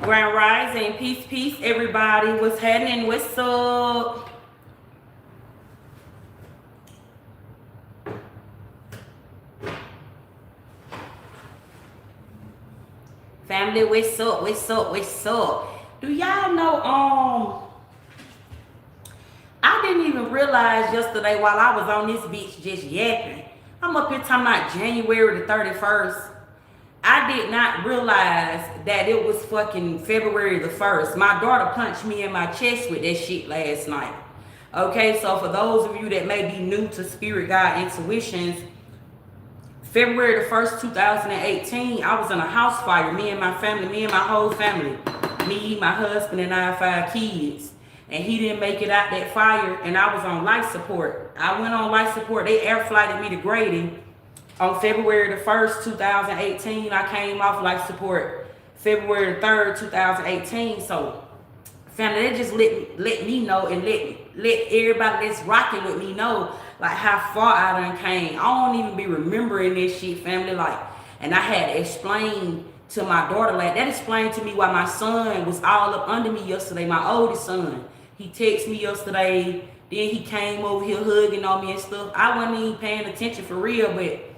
Grand Rising, peace, peace, everybody. What's happening? What's up? Family, what's up? What's up? What's up? Do y'all know, I didn't even realize yesterday while I was on this bitch just yapping. I'm up here talking about January the 31st. I did not realize that it was fucking February the 1st. My daughter punched me in my chest with that shit last night. Okay, so for those of you that may be new to Spirit Guide Intuitions, February the 1st, 2018, I was in a house fire. Me and my whole family. Me, my husband, and I, 5 kids. And he didn't make it out that fire, and I was on life support. I went on life support. They air flighted me to Grady on February the 1st, 2018. I came off life support February the 3rd, 2018. So, family, they just let me know and let everybody that's rocking with me know like how far I done came. I don't even be remembering this shit, family. Like, and I had to explain to my daughter, like that explained to me why my son was all up under me yesterday, my oldest son. He texted me yesterday, then he came over here hugging on me and stuff. I wasn't even paying attention for real, but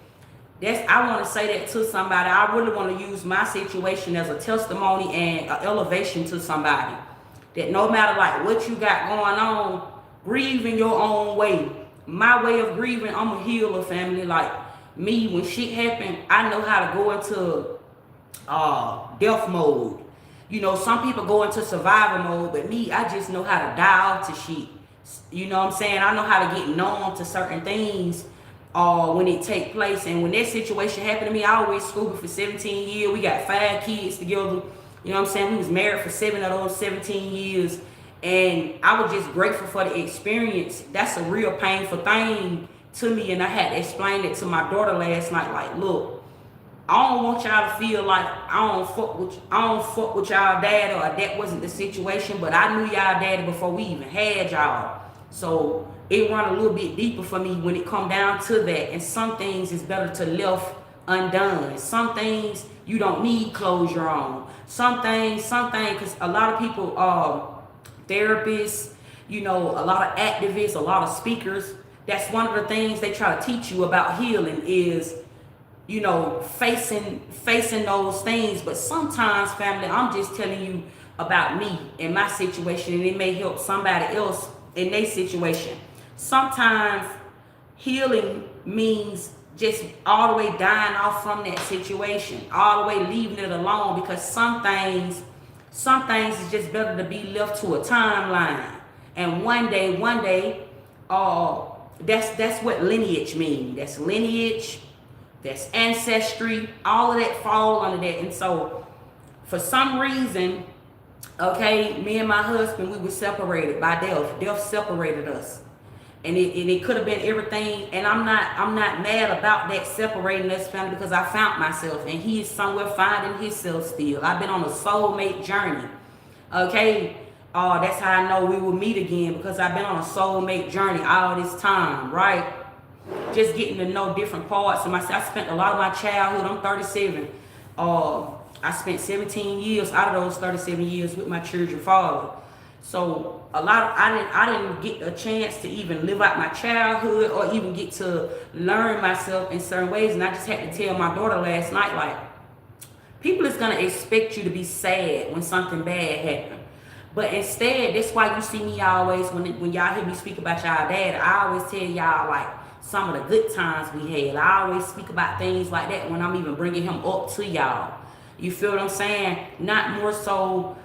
I want to say that to somebody. I really want to use my situation as a testimony and an elevation to somebody. That no matter like what you got going on, grieve in your own way. My way of grieving, I'm a healer, family. Like me, when shit happen, I know how to go into death mode. You know, some people go into survival mode, but me, I just know how to dial to shit. You know what I'm saying? I know how to get numb to certain things when it take place. And when that situation happened to me, I always scuba for 17 years. We got 5 kids together. You know what I'm saying? We was married for 7 of those 17 years. And I was just grateful for the experience. That's a real painful thing to me. And I had to explain it to my daughter last night. Like, look, I don't want y'all to feel like I don't fuck with y'all dad, or that wasn't the situation, but I knew y'all daddy before we even had y'all. So it run a little bit deeper for me when it come down to that. And some things is better to left undone. Some things you don't need closure on. Some things, because a lot of people, therapists, you know, a lot of activists, a lot of speakers, that's one of the things they try to teach you about healing is, you know, facing those things. But sometimes, family, I'm just telling you about me and my situation, and it may help somebody else in their situation. Sometimes healing means just all the way dying off from that situation, all the way leaving it alone, because some things is just better to be left to a timeline. And one day, that's what lineage means. That's lineage. That's ancestry, all of that fall under that. And so for some reason, okay, me and my husband, we were separated by death. Death separated us. And it could have been everything. And I'm not mad about that separating us, family, because I found myself and he is somewhere finding himself still. I've been on a soulmate journey. Okay. That's how I know we will meet again, because I've been on a soulmate journey all this time, right? Just getting to know different parts of myself. I spent a lot of my childhood. I'm 37. I spent 17 years out of those 37 years with my children's father. So I didn't get a chance to even live out my childhood or even get to learn myself in certain ways. And I just had to tell my daughter last night, like, people is gonna expect you to be sad when something bad happens. But instead, that's why you see me always, when y'all hear me speak about y'all dad, I always tell y'all like some of the good times we had. I always speak about things like that when I'm even bringing him up to y'all. You feel what I'm saying? Not more so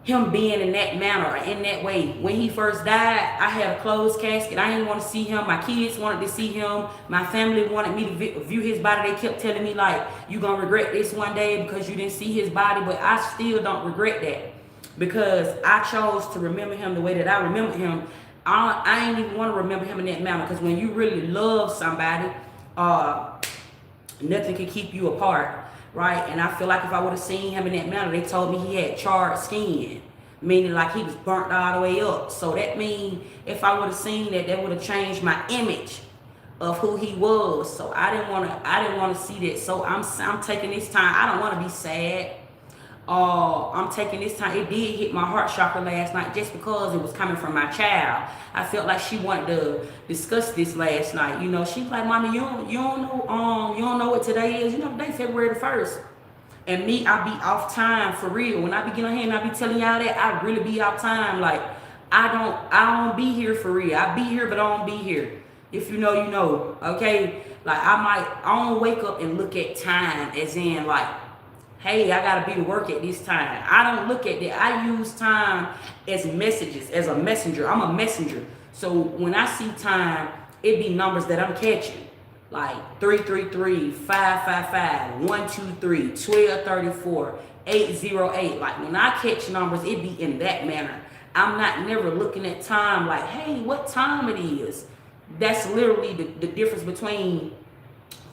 him being in that manner or in that way. When he first died, I had a closed casket. I didn't want to see him. My kids wanted to see him. My family wanted me to view his body. They kept telling me like, you gonna regret this one day because you didn't see his body. But I still don't regret that, because I chose to remember him the way that I remember him. I ain't even want to remember him in that manner, because when you really love somebody, nothing can keep you apart, right? And I feel like if I would have seen him in that manner, they told me he had charred skin, meaning like he was burnt all the way up. So that means if I would have seen that, that would have changed my image of who he was. So I didn't want to see that. So I'm taking this time. I don't want to be sad. I'm taking this time. It did hit my heart chakra last night just because it was coming from my child. I felt like she wanted to discuss this last night. You know, she's like, "Mommy, you don't know what today is. You know, today February the 1st." And me, I be off time for real. When I be getting on here and I be telling y'all that, I really be off time. Like, I don't be here for real. I be here, but I don't be here. If you know, you know. Okay? Like, I don't wake up and look at time as in like, hey, I gotta be to work at this time. I don't look at that. I use time as messages, as a messenger. I'm a messenger. So when I see time, it be numbers that I'm catching. Like 333, 555, 123, 1234, 808. Like when I catch numbers, it be in that manner. I'm not never looking at time like, hey, what time it is. That's literally the difference between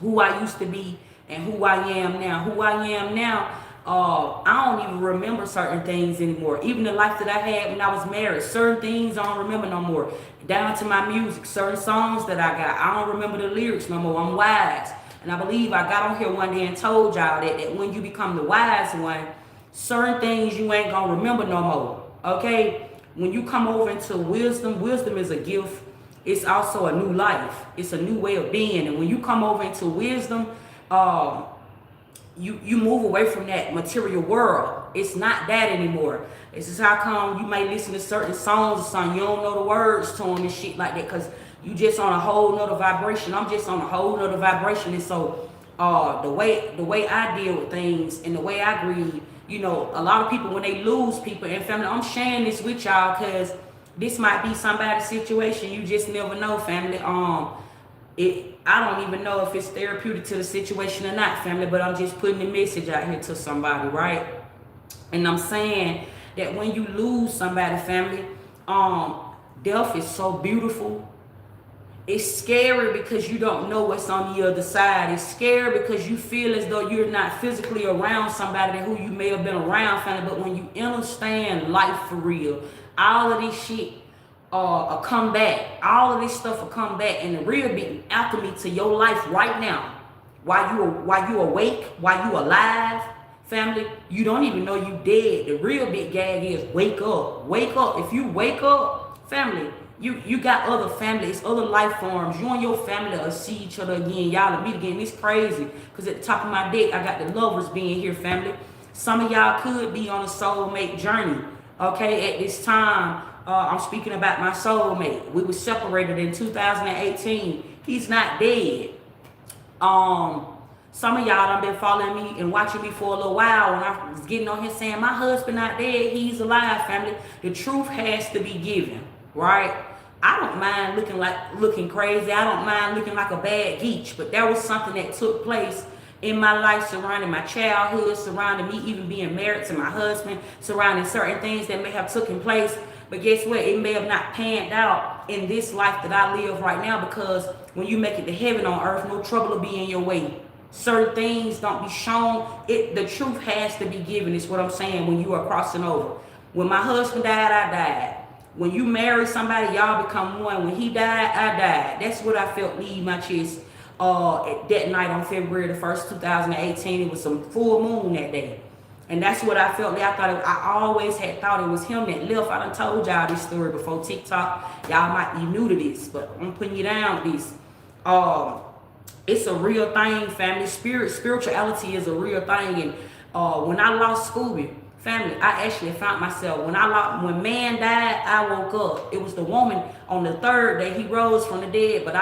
who I used to be and who I am now. Who I am now, I don't even remember certain things anymore. Even the life that I had when I was married, certain things I don't remember no more. Down to my music, certain songs that I got, I don't remember the lyrics no more. I'm wise. And I believe I got on here one day and told y'all that when you become the wise one, certain things you ain't gonna remember no more. Okay? When you come over into wisdom, wisdom is a gift. It's also a new life. It's a new way of being. And when you come over into wisdom, you move away from that material world. It's not that anymore. This is how come you may listen to certain songs or something. You don't know the words to them and shit like that because you just on a whole nother vibration. I'm just on a whole nother vibration. And so the way I deal with things and the way I grieve, you know, a lot of people when they lose people and family, I'm sharing this with y'all because this might be somebody's situation. You just never know, family. I don't even know if it's therapeutic to the situation or not, family, but I'm just putting the message out here to somebody, right? And I'm saying that when you lose somebody, family, death is so beautiful. It's scary because you don't know what's on the other side. It's scary because you feel as though you're not physically around somebody who you may have been around, family, but when you understand life for real, all of this shit come back. All of this stuff will come back, and the real big alchemy to your life right now, while you awake, while you alive, family, you don't even know you dead. The real big gag is wake up. Wake up. If you wake up, family, you got other families, other life forms. You and your family will see each other again. Y'all will meet again. It's crazy because at the top of my deck, I got the lovers being here, family. Some of y'all could be on a soulmate journey. Okay, at this time. I'm speaking about my soulmate. We were separated in 2018. He's not dead. Some of y'all done been following me and watching me for a little while when I was getting on here saying my husband not dead, he's alive, family. The truth has to be given, right? I don't mind looking crazy. I don't mind looking like a bad geech, but that was something that took place in my life surrounding my childhood, surrounding me even being married to my husband, surrounding certain things that may have taken place. But guess what? It may have not panned out in this life that I live right now because when you make it to heaven on earth, no trouble will be in your way. Certain things don't be shown. The truth has to be given is what I'm saying when you are crossing over. When my husband died, I died. When you marry somebody, y'all become one. When he died, I died. That's what I felt leave my chest that night on February the 1st, 2018. It was some full moon that day. And that's what I felt. I always had thought it was him that left. I done told y'all this story before TikTok. Y'all might be new to this, but I'm putting you down with this. It's a real thing, family. Spirituality is a real thing. And when I lost Scooby, family, I actually found myself. When man died, I woke up. It was the woman on the third day. He rose from the dead, but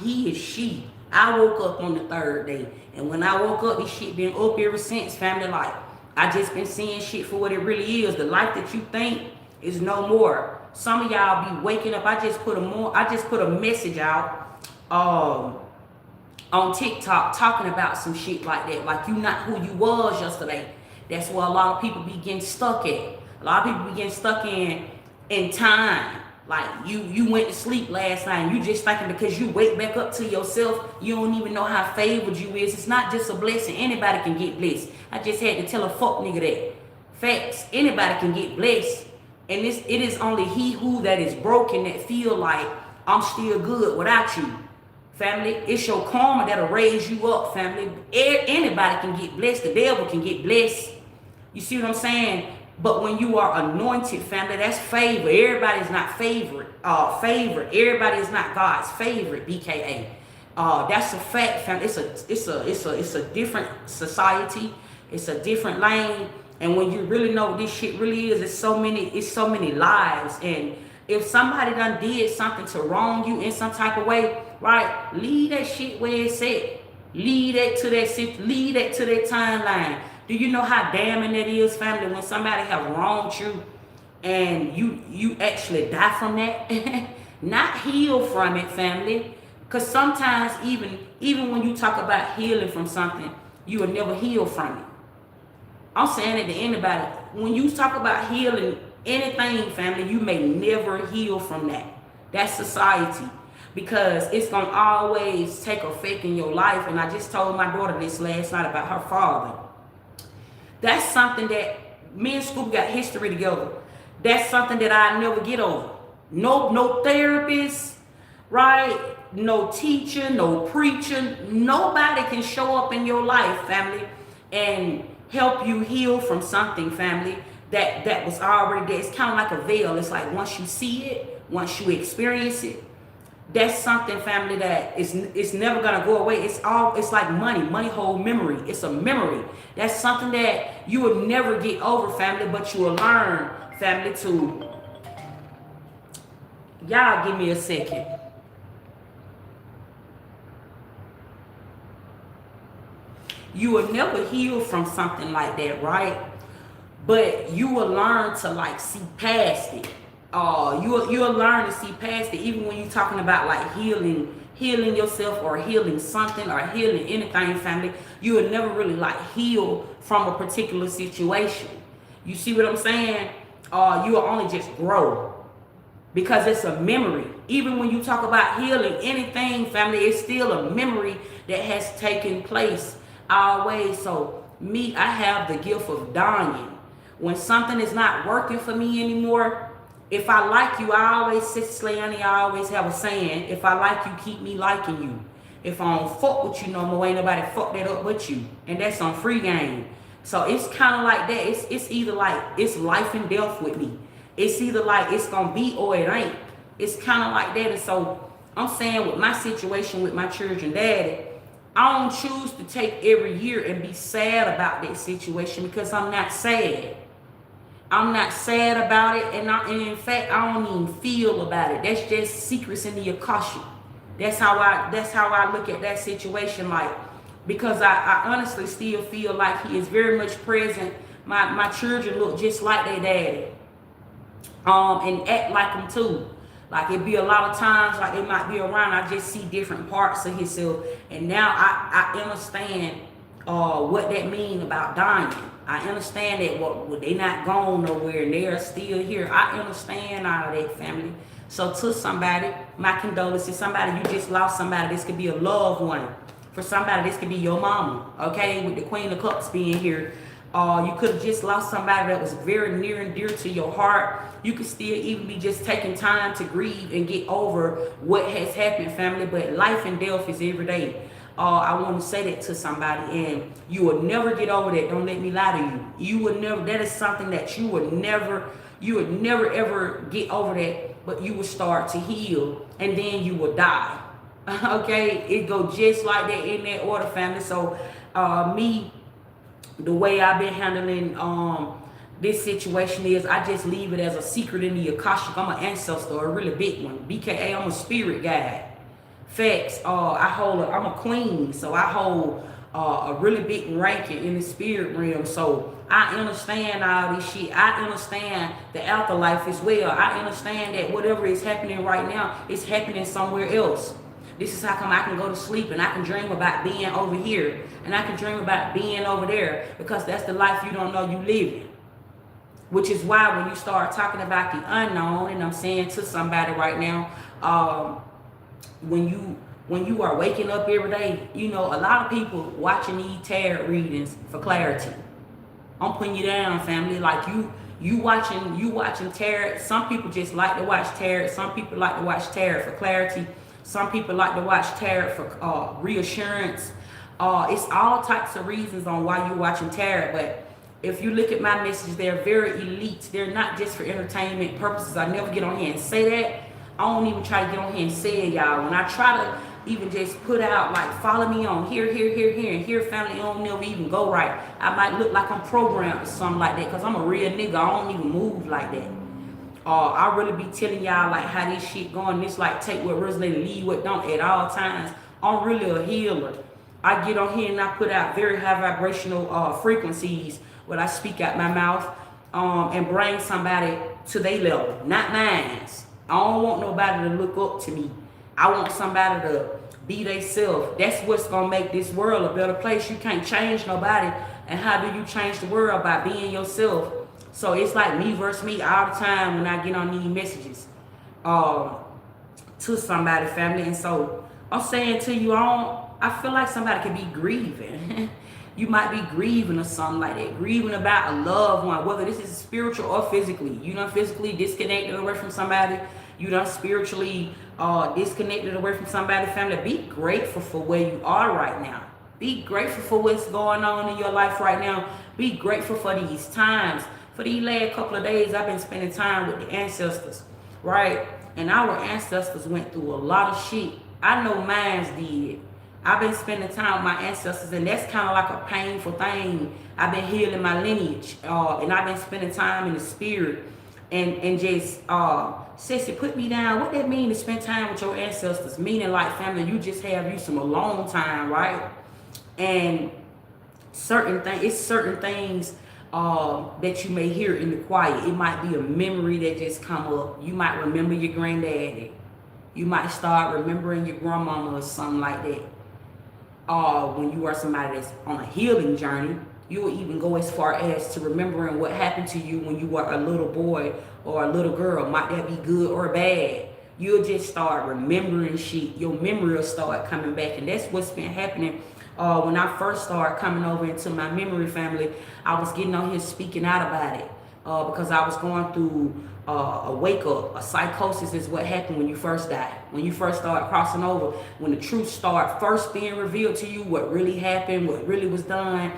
he is she. I woke up on the third day. And when I woke up, this shit been up ever since, family. Like, I just been seeing shit for what it really is. The life that you think is no more. Some of y'all be waking up. I just put a message out on TikTok talking about some shit like that. Like you not who you was yesterday. That's where a lot of people be getting stuck at. A lot of people be getting stuck in time. Like you went to sleep last night and you just thinking because you wake back up to yourself, you don't even know how favored you is. It's not just a blessing. Anybody can get blessed. I just had to tell a fuck nigga that. Facts. Anybody can get blessed. And it is only he who that is broken that feel like I'm still good without you. Family, it's your karma that'll raise you up, family. Anybody can get blessed. The devil can get blessed. You see what I'm saying? But when you are anointed, family, that's favor. Everybody's not favorite. Everybody is not God's favorite, BKA. That's a fact, family. It's a different society. It's a different lane. And when you really know what this shit really is, it's so many lives. And if somebody done did something to wrong you in some type of way, right? Leave that shit where it's at. Leave that to that timeline. Do you know how damning that is, family, when somebody have wronged you and you actually die from that? Not heal from it, family. Because sometimes even when you talk about healing from something, you will never heal from it. I'm saying at the end about it, when you talk about healing anything, family, you may never heal from that. That's society. Because it's going to always take effect in your life. And I just told my daughter this last night about her father. That's something that me and Scoop got history together. That's something that I never get over. No therapist, right? No teacher, no preacher. Nobody can show up in your life, family, and help you heal from something, family, that was already there. It's kind of like a veil. It's like once you see it, once you experience it, that's something, family, that it's never gonna go away. It's like money hold memory. It's a memory. That's something that you will never get over, family, but you will learn, family, to y'all give me a second. You will never heal from something like that, right? But you will learn to like see past it. You'll learn to see past it, even when you're talking about like healing yourself or healing something or healing anything, family. You will never really like heal from a particular situation. You see what I'm saying? You will only just grow because it's a memory. Even when you talk about healing anything, family, it's still a memory that has taken place always. So me, I have the gift of dying. When something is not working for me anymore, if I like you, I always sit Slayani, I always have a saying, if I like you, keep me liking you. If I don't fuck with you no more, ain't nobody fuck that up but you. And that's on free game. So it's kind of like that. It's either like it's life and death with me. It's either like it's gonna be or it ain't. It's kind of like that. And so I'm saying with my situation with my children daddy, I don't choose to take every year and be sad about that situation because I'm not sad. I'm not sad about it, and in fact, I don't even feel about it. That's just secrets in the Akasha. That's how I look at that situation, like, because I honestly still feel like he is very much present. My children look just like their daddy, and act like him too. Like it be a lot of times, like it might be around, I just see different parts of himself, and now I understand what that mean about dying. I understand that they not gone nowhere and they're still here. I understand all of that, family. So to somebody, my condolences. Somebody, you just lost somebody. This could be a loved one. For somebody, this could be your mama. Okay, with the Queen of Cups being here. You could have just lost somebody that was very near and dear to your heart. You could still even be just taking time to grieve and get over what has happened, family. But life and death is every day. I want to say that to somebody, and you will never get over that. Don't let me lie to you. You would never. That is something that you would never ever get over that. But you will start to heal, and then you will die. Okay, it go just like that in that order, family. So, me, the way I've been handling this situation is I just leave it as a secret in the Akashic. I'm an ancestor, a really big one. BKA, I'm a spirit guide. Facts. I'm a queen, so I hold a really big ranking in the spirit realm. So I understand all this shit. I understand the afterlife as well. I understand that whatever is happening right now is happening somewhere else. This is how come I can go to sleep and I can dream about being over here and I can dream about being over there, because that's the life you don't know you living. Which is why when you start talking about the unknown, and I'm saying to somebody right now, when you are waking up every day, you know, a lot of people watching these tarot readings for clarity. I'm putting you down, family. Like you watching tarot. Some people just like to watch tarot. Some people like to watch tarot for clarity. Some people like to watch tarot for reassurance. It's all types of reasons on why you're watching tarot. But If you look at my messages, they're very elite. They're not just for entertainment purposes. I never get on here and say that. I don't even try to get on here and say it, y'all. When I try to even just put out, like, follow me on here, and here, family, it don't never even go right. I might look like I'm programmed or something like that, because I'm a real nigga. I don't even move like that. I really be telling y'all, like, how this shit going. This, like, take what resonates, leave what don't at all times. I'm really a healer. I get on here and I put out very high vibrational frequencies when I speak out my mouth, and bring somebody to their level, not mine. I don't want nobody to look up to me. I want somebody to be themselves. That's what's gonna make this world a better place. You can't change nobody. And how do you change the world? By being yourself. So it's like me versus me all the time when I get on these messages to somebody, family. And so I'm saying to you, I feel like somebody could be grieving. You might be grieving or something like that, grieving about a loved one, whether this is spiritual or physically. You done physically disconnected away from somebody. You done spiritually disconnected away from somebody, family. Be grateful for where you are right now. Be grateful for what's going on in your life right now. Be grateful for these times. For these last couple of days, I've been spending time with the ancestors, right? And our ancestors went through a lot of shit. I know mine's did. I've been spending time with my ancestors, and that's kind of like a painful thing. I've been healing my lineage, and I've been spending time in the spirit, and just, Sissy, put me down. What that mean to spend time with your ancestors? Meaning, like, family, you just have you some alone time, right? And certain things that you may hear in the quiet. It might be a memory that just come up. You might remember your granddaddy. You might start remembering your grandmama or something like that. When you are somebody that's on a healing journey, you will even go as far as to remembering what happened to you when you were a little boy or a little girl. Might that be good or bad? You'll just start remembering shit. Your memory will start coming back. And that's what's been happening. When I first started coming over into my memory, family, I was getting on here speaking out about it. Because I was going through a wake up. A psychosis is what happened when you first die. When you first start crossing over, when the truth start first being revealed to you, what really happened, what really was done,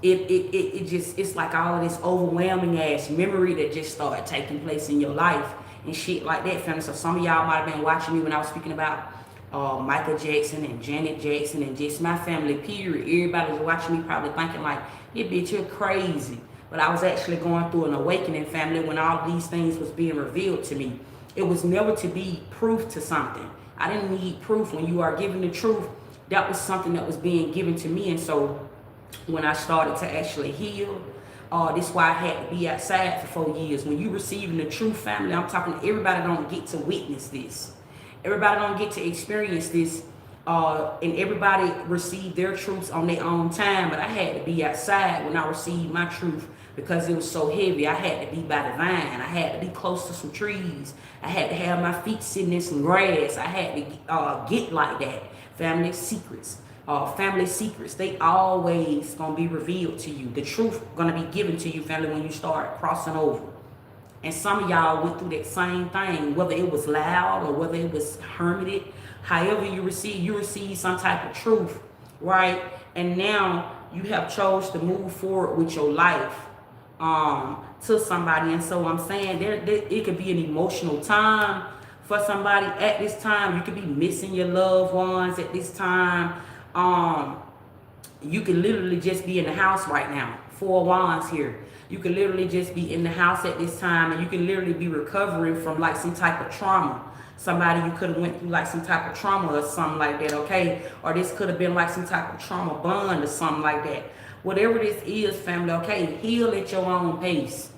it's like all of this overwhelming ass memory that just started taking place in your life and shit like that, family. So some of y'all might have been watching me when I was speaking about Michael Jackson and Janet Jackson and just my family, period. Everybody was watching me probably thinking like, yeah, bitch, you're crazy. But I was actually going through an awakening, family, when all these things was being revealed to me. It was never to be proof to something. I didn't need proof. When you are given the truth, that was something that was being given to me. And so when I started to actually heal, this is why I had to be outside for 4 years. When you receiving the truth, family, I'm talking, everybody don't get to witness this. Everybody don't get to experience this. And everybody received their truths on their own time. But I had to be outside when I received my truth, because it was so heavy. I had to be by the vine. I had to be close to some trees. I had to have my feet sitting in some grass. I had to get like that. Family secrets. Family secrets, they always gonna be revealed to you. The truth gonna be given to you, family, when you start crossing over. And some of y'all went through that same thing, whether it was loud or whether it was hermited. However you receive some type of truth, right? And now you have chose to move forward with your life to somebody. And so I'm saying it could be an emotional time for somebody at this time. You could be missing your loved ones at this time. You can literally just be in the house right now. 4 wands here. You can literally just be in the house at this time, and you can literally be recovering from like some type of trauma. Somebody you could have went through like some type of trauma or something like that, okay? Or this could have been like some type of trauma bond or something like that. Whatever this is, family, okay? Heal at your own pace.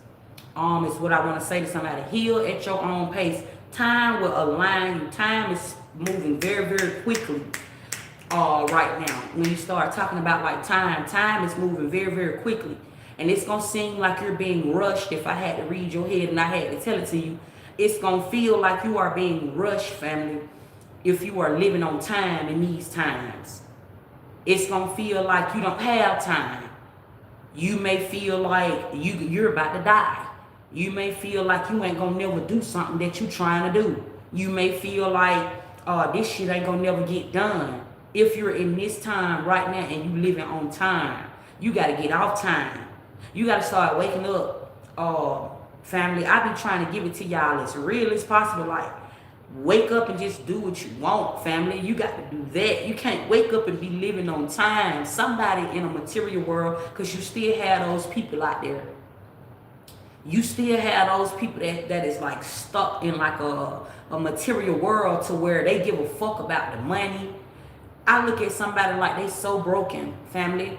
Is what I want to say to somebody. Heal at your own pace. Time will align you. Time is moving very, very quickly. Right now, when you start talking about like time is moving very, very quickly, and it's gonna seem like you're being rushed. If I had to read your head and I had to tell it to you, it's gonna feel like you are being rushed, family, if you are living on time in these times. It's gonna feel like you don't have time. You may feel like you're about to die. You may feel like you ain't gonna never do something that you trying to do. You may feel like this shit ain't gonna never get done. If you're in this time right now and you living on time, you got to get off time. You got to start waking up. Family, I be trying to give it to y'all as real as possible. Like, wake up and just do what you want, family. You got to do that. You can't wake up and be living on time. Somebody in a material world, because you still have those people out there. You still have those people that is like stuck in like a material world to where they give a fuck about the money. I look at somebody like they so broken, family.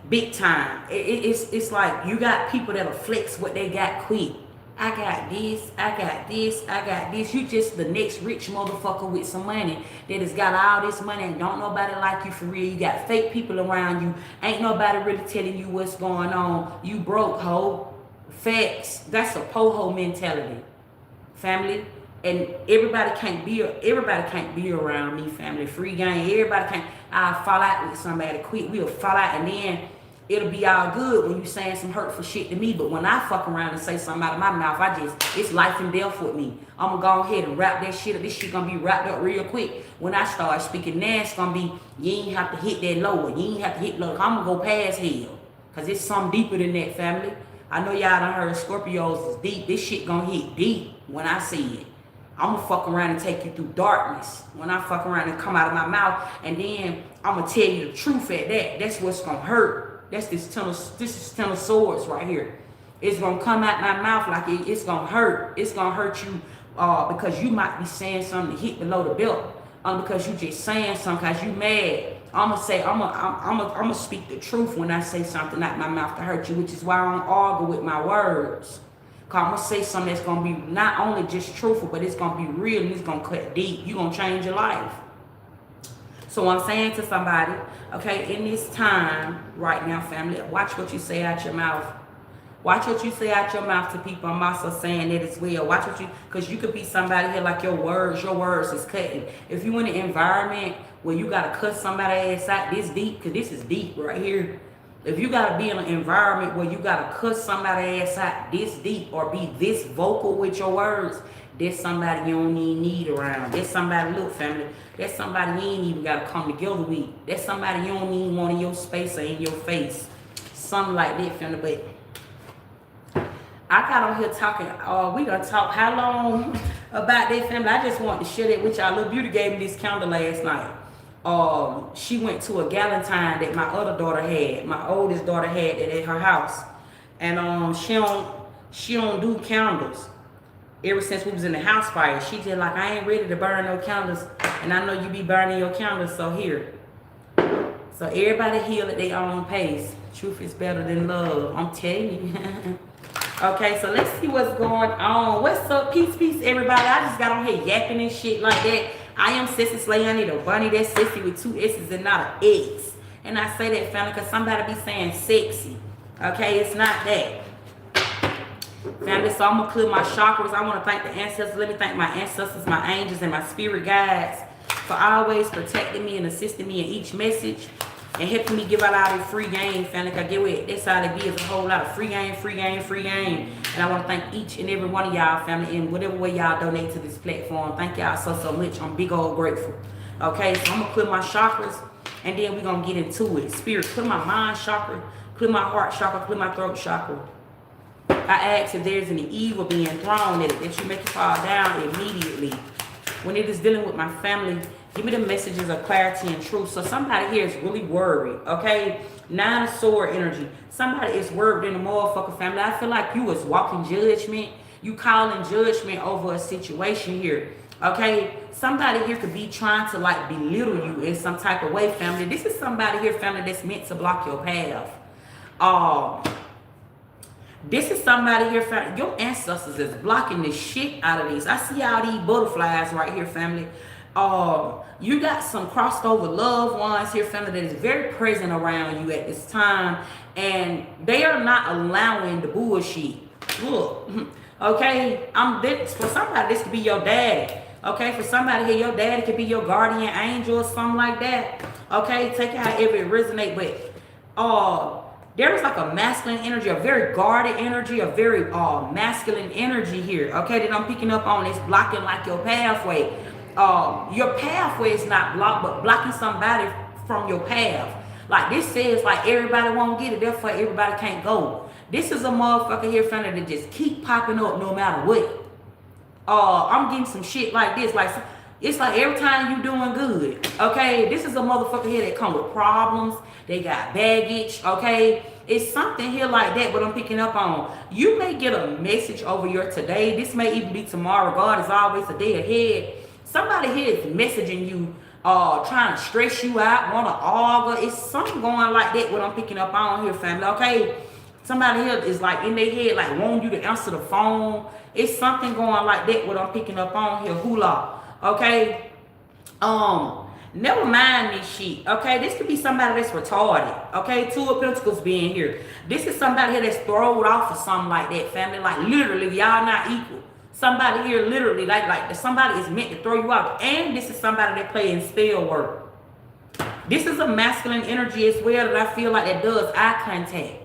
Big time. It's like you got people that'll flex what they got quick. I got this, I got this, I got this. You just the next rich motherfucker with some money that has got all this money and don't nobody like you for real. You got fake people around you. Ain't nobody really telling you what's going on. You broke, hoe. Facts. That's a po-ho mentality, family. And everybody can't be around me, family. Free game. Everybody can't. I'll fall out with somebody quick. We'll fall out and then it'll be all good when you saying some hurtful shit to me. But when I fuck around and say something out of my mouth, it's life and death with me. I'm gonna go ahead and wrap that shit up. This shit gonna be wrapped up real quick. When I start speaking now, it's gonna be, you ain't have to hit that lower. You ain't have to hit lower. I'm gonna go past hell. Cause it's something deeper than that, family. I know y'all done heard Scorpios is deep. This shit gonna hit deep when I see it. I'm gonna fuck around and take you through darkness when I fuck around and come out of my mouth, and then I'm gonna tell you the truth at that. That's what's gonna hurt. That's this is ten of swords right here. It's gonna come out my mouth like it's gonna hurt. It's gonna hurt you because you might be saying something to hit below the belt. Because you just saying something because you mad. I'm gonna speak the truth when I say something out my mouth to hurt you, which is why I don't argue with my words. I'm going to say something that's going to be not only just truthful, but it's going to be real and it's going to cut deep. You're going to change your life. So I'm saying to somebody, okay, in this time right now, family, watch what you say out your mouth. Watch what you say out your mouth to people. I'm also saying that as well. Watch what because you could be somebody here like your words is cutting. If you in an environment where you got to cut somebody ass out this deep, because this is deep right here. If you got to be in an environment where you got to cut somebody ass out this deep or be this vocal with your words, there's somebody you don't even need around. There's somebody, look, family, there's somebody you ain't even got to come together with. There's somebody you don't even want in your space or in your face. Something like that, family. But I got on here talking, we gonna talk how long about that, family. I just wanted to share that with y'all. Little Beauty gave me this candle last night. She went to a galentine that my other daughter had. My oldest daughter had it at her house. And she don't do candles. Ever since we was in the house fire, she just like, I ain't ready to burn no candles. And I know you be burning your candles, so here. So everybody heal at their own pace. Truth is better than love. I'm telling you. Okay, so let's see what's going on. What's up? Peace, everybody. I just got on here yapping and shit like that. I am Sissy Slay. I need a bunny that's sissy with 2 S's and not an X. And I say that, family, because somebody be saying sexy. Okay, it's not that. Family, so I'm going to clear my chakras. I want to thank the ancestors. Let me thank my ancestors, my angels, and my spirit guides for always protecting me and assisting me in each message and helping me give out all this free game, family. Because get what? That's all it be, is a whole lot of free game. And I want to thank each and every one of y'all, family, in whatever way y'all donate to this platform. Thank y'all so much. I'm big old grateful. Okay, so I'm going to clear my chakras, and then we're going to get into it. Spirit, clear my mind chakra, clear my heart chakra, clear my throat chakra. I ask if there's any evil being thrown at it, that you make it fall down immediately. When it is dealing with my family, give me the messages of clarity and truth. So somebody here is really worried, okay? 9 of Swords energy. Somebody is worried in the motherfucker, family. I feel like you was walking judgment. You calling judgment over a situation here, okay? Somebody here could be trying to like belittle you in some type of way, family. This is somebody here, family, that's meant to block your path. This is somebody here, family. Your ancestors is blocking the shit out of these. I see all these butterflies right here, family. You got some crossed over loved ones here, family, that is very present around you at this time, and they are not allowing the bullshit. Look, okay, for somebody, this could be your daddy. Okay, for somebody here, your daddy could be your guardian angel or something like that. Okay, take it however it resonate, but there is like a masculine energy, a very guarded energy, a very masculine energy here, okay, that I'm picking up on. It's blocking like your pathway. Your pathway is not blocked, but blocking somebody from your path. Like this says like everybody won't get it, therefore everybody can't go. This is a motherfucker here finna to just keep popping up no matter what. I'm getting some shit like this. Like it's like every time you doing good, okay? This is a motherfucker here that come with problems. They got baggage, okay? It's something here like that, what I'm picking up on. You may get a message over your today. This may even be tomorrow. God is always a day ahead. Somebody here is messaging you, trying to stress you out, want to argue. It's something going like that, what I'm picking up on here, family, okay? Somebody here is like in their head, like wanting you to answer the phone. It's something going like that, what I'm picking up on here, hula, okay? Never mind this shit, okay? This could be somebody that's retarded, okay? Two of Pentacles being here. This is somebody here that's thrown off or something like that, family. Like literally, y'all not equal. Somebody here literally, like somebody is meant to throw you out. And this is somebody that playing spell work. This is a masculine energy as well that I feel like that does eye contact.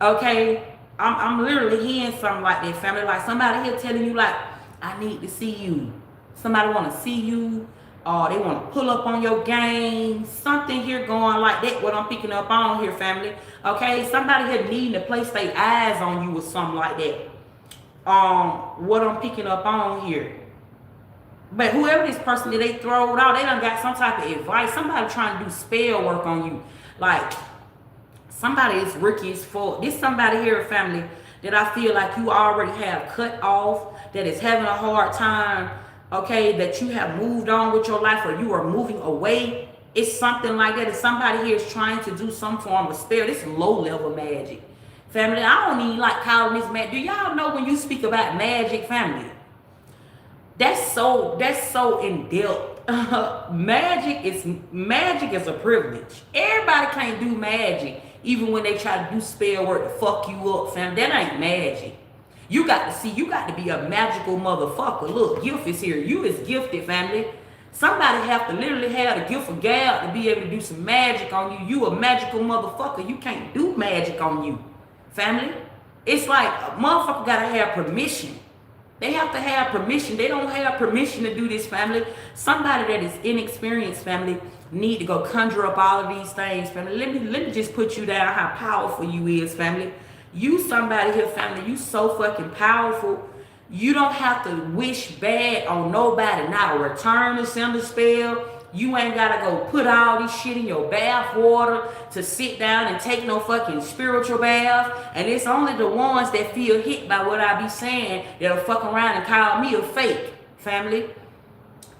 Okay? I'm literally hearing something like that, family. Like somebody here telling you like, I need to see you. Somebody want to see you. They want to pull up on your game. Something here going like that, what I'm picking up on here, family. Okay? Somebody here needing to place their eyes on you or something like that. What I'm picking up on here. But whoever this person that they throw out, they done got some type of advice. Somebody trying to do spell work on you. Like, somebody is rookie as fuck. This somebody here, family, that I feel like you already have cut off, that is having a hard time, okay, that you have moved on with your life or you are moving away. It's something like that. If somebody here is trying to do some form of spell, this is low-level magic. Family, I don't even like calling this magic. Do y'all know when you speak about magic, family? That's so in depth. Magic is a privilege. Everybody can't do magic, even when they try to do spell work to fuck you up, fam. That ain't magic. You got to be a magical motherfucker. Look, gift is here. You is gifted, family. Somebody have to literally have the gift of gab to be able to do some magic on you. You a magical motherfucker. You can't do magic on you. Family, it's like a motherfucker gotta have permission. They have to have permission. They don't have permission to do this, family. Somebody that is inexperienced, family, need to go conjure up all of these things, family. Let me just put you down how powerful you is, family. You somebody here, family, you so fucking powerful. You don't have to wish bad on nobody, not a return to send a spell. You ain't gotta go put all this shit in your bath water to sit down and take no fucking spiritual bath. And it's only the ones that feel hit by what I be saying that'll fuck around and call me a fake, family.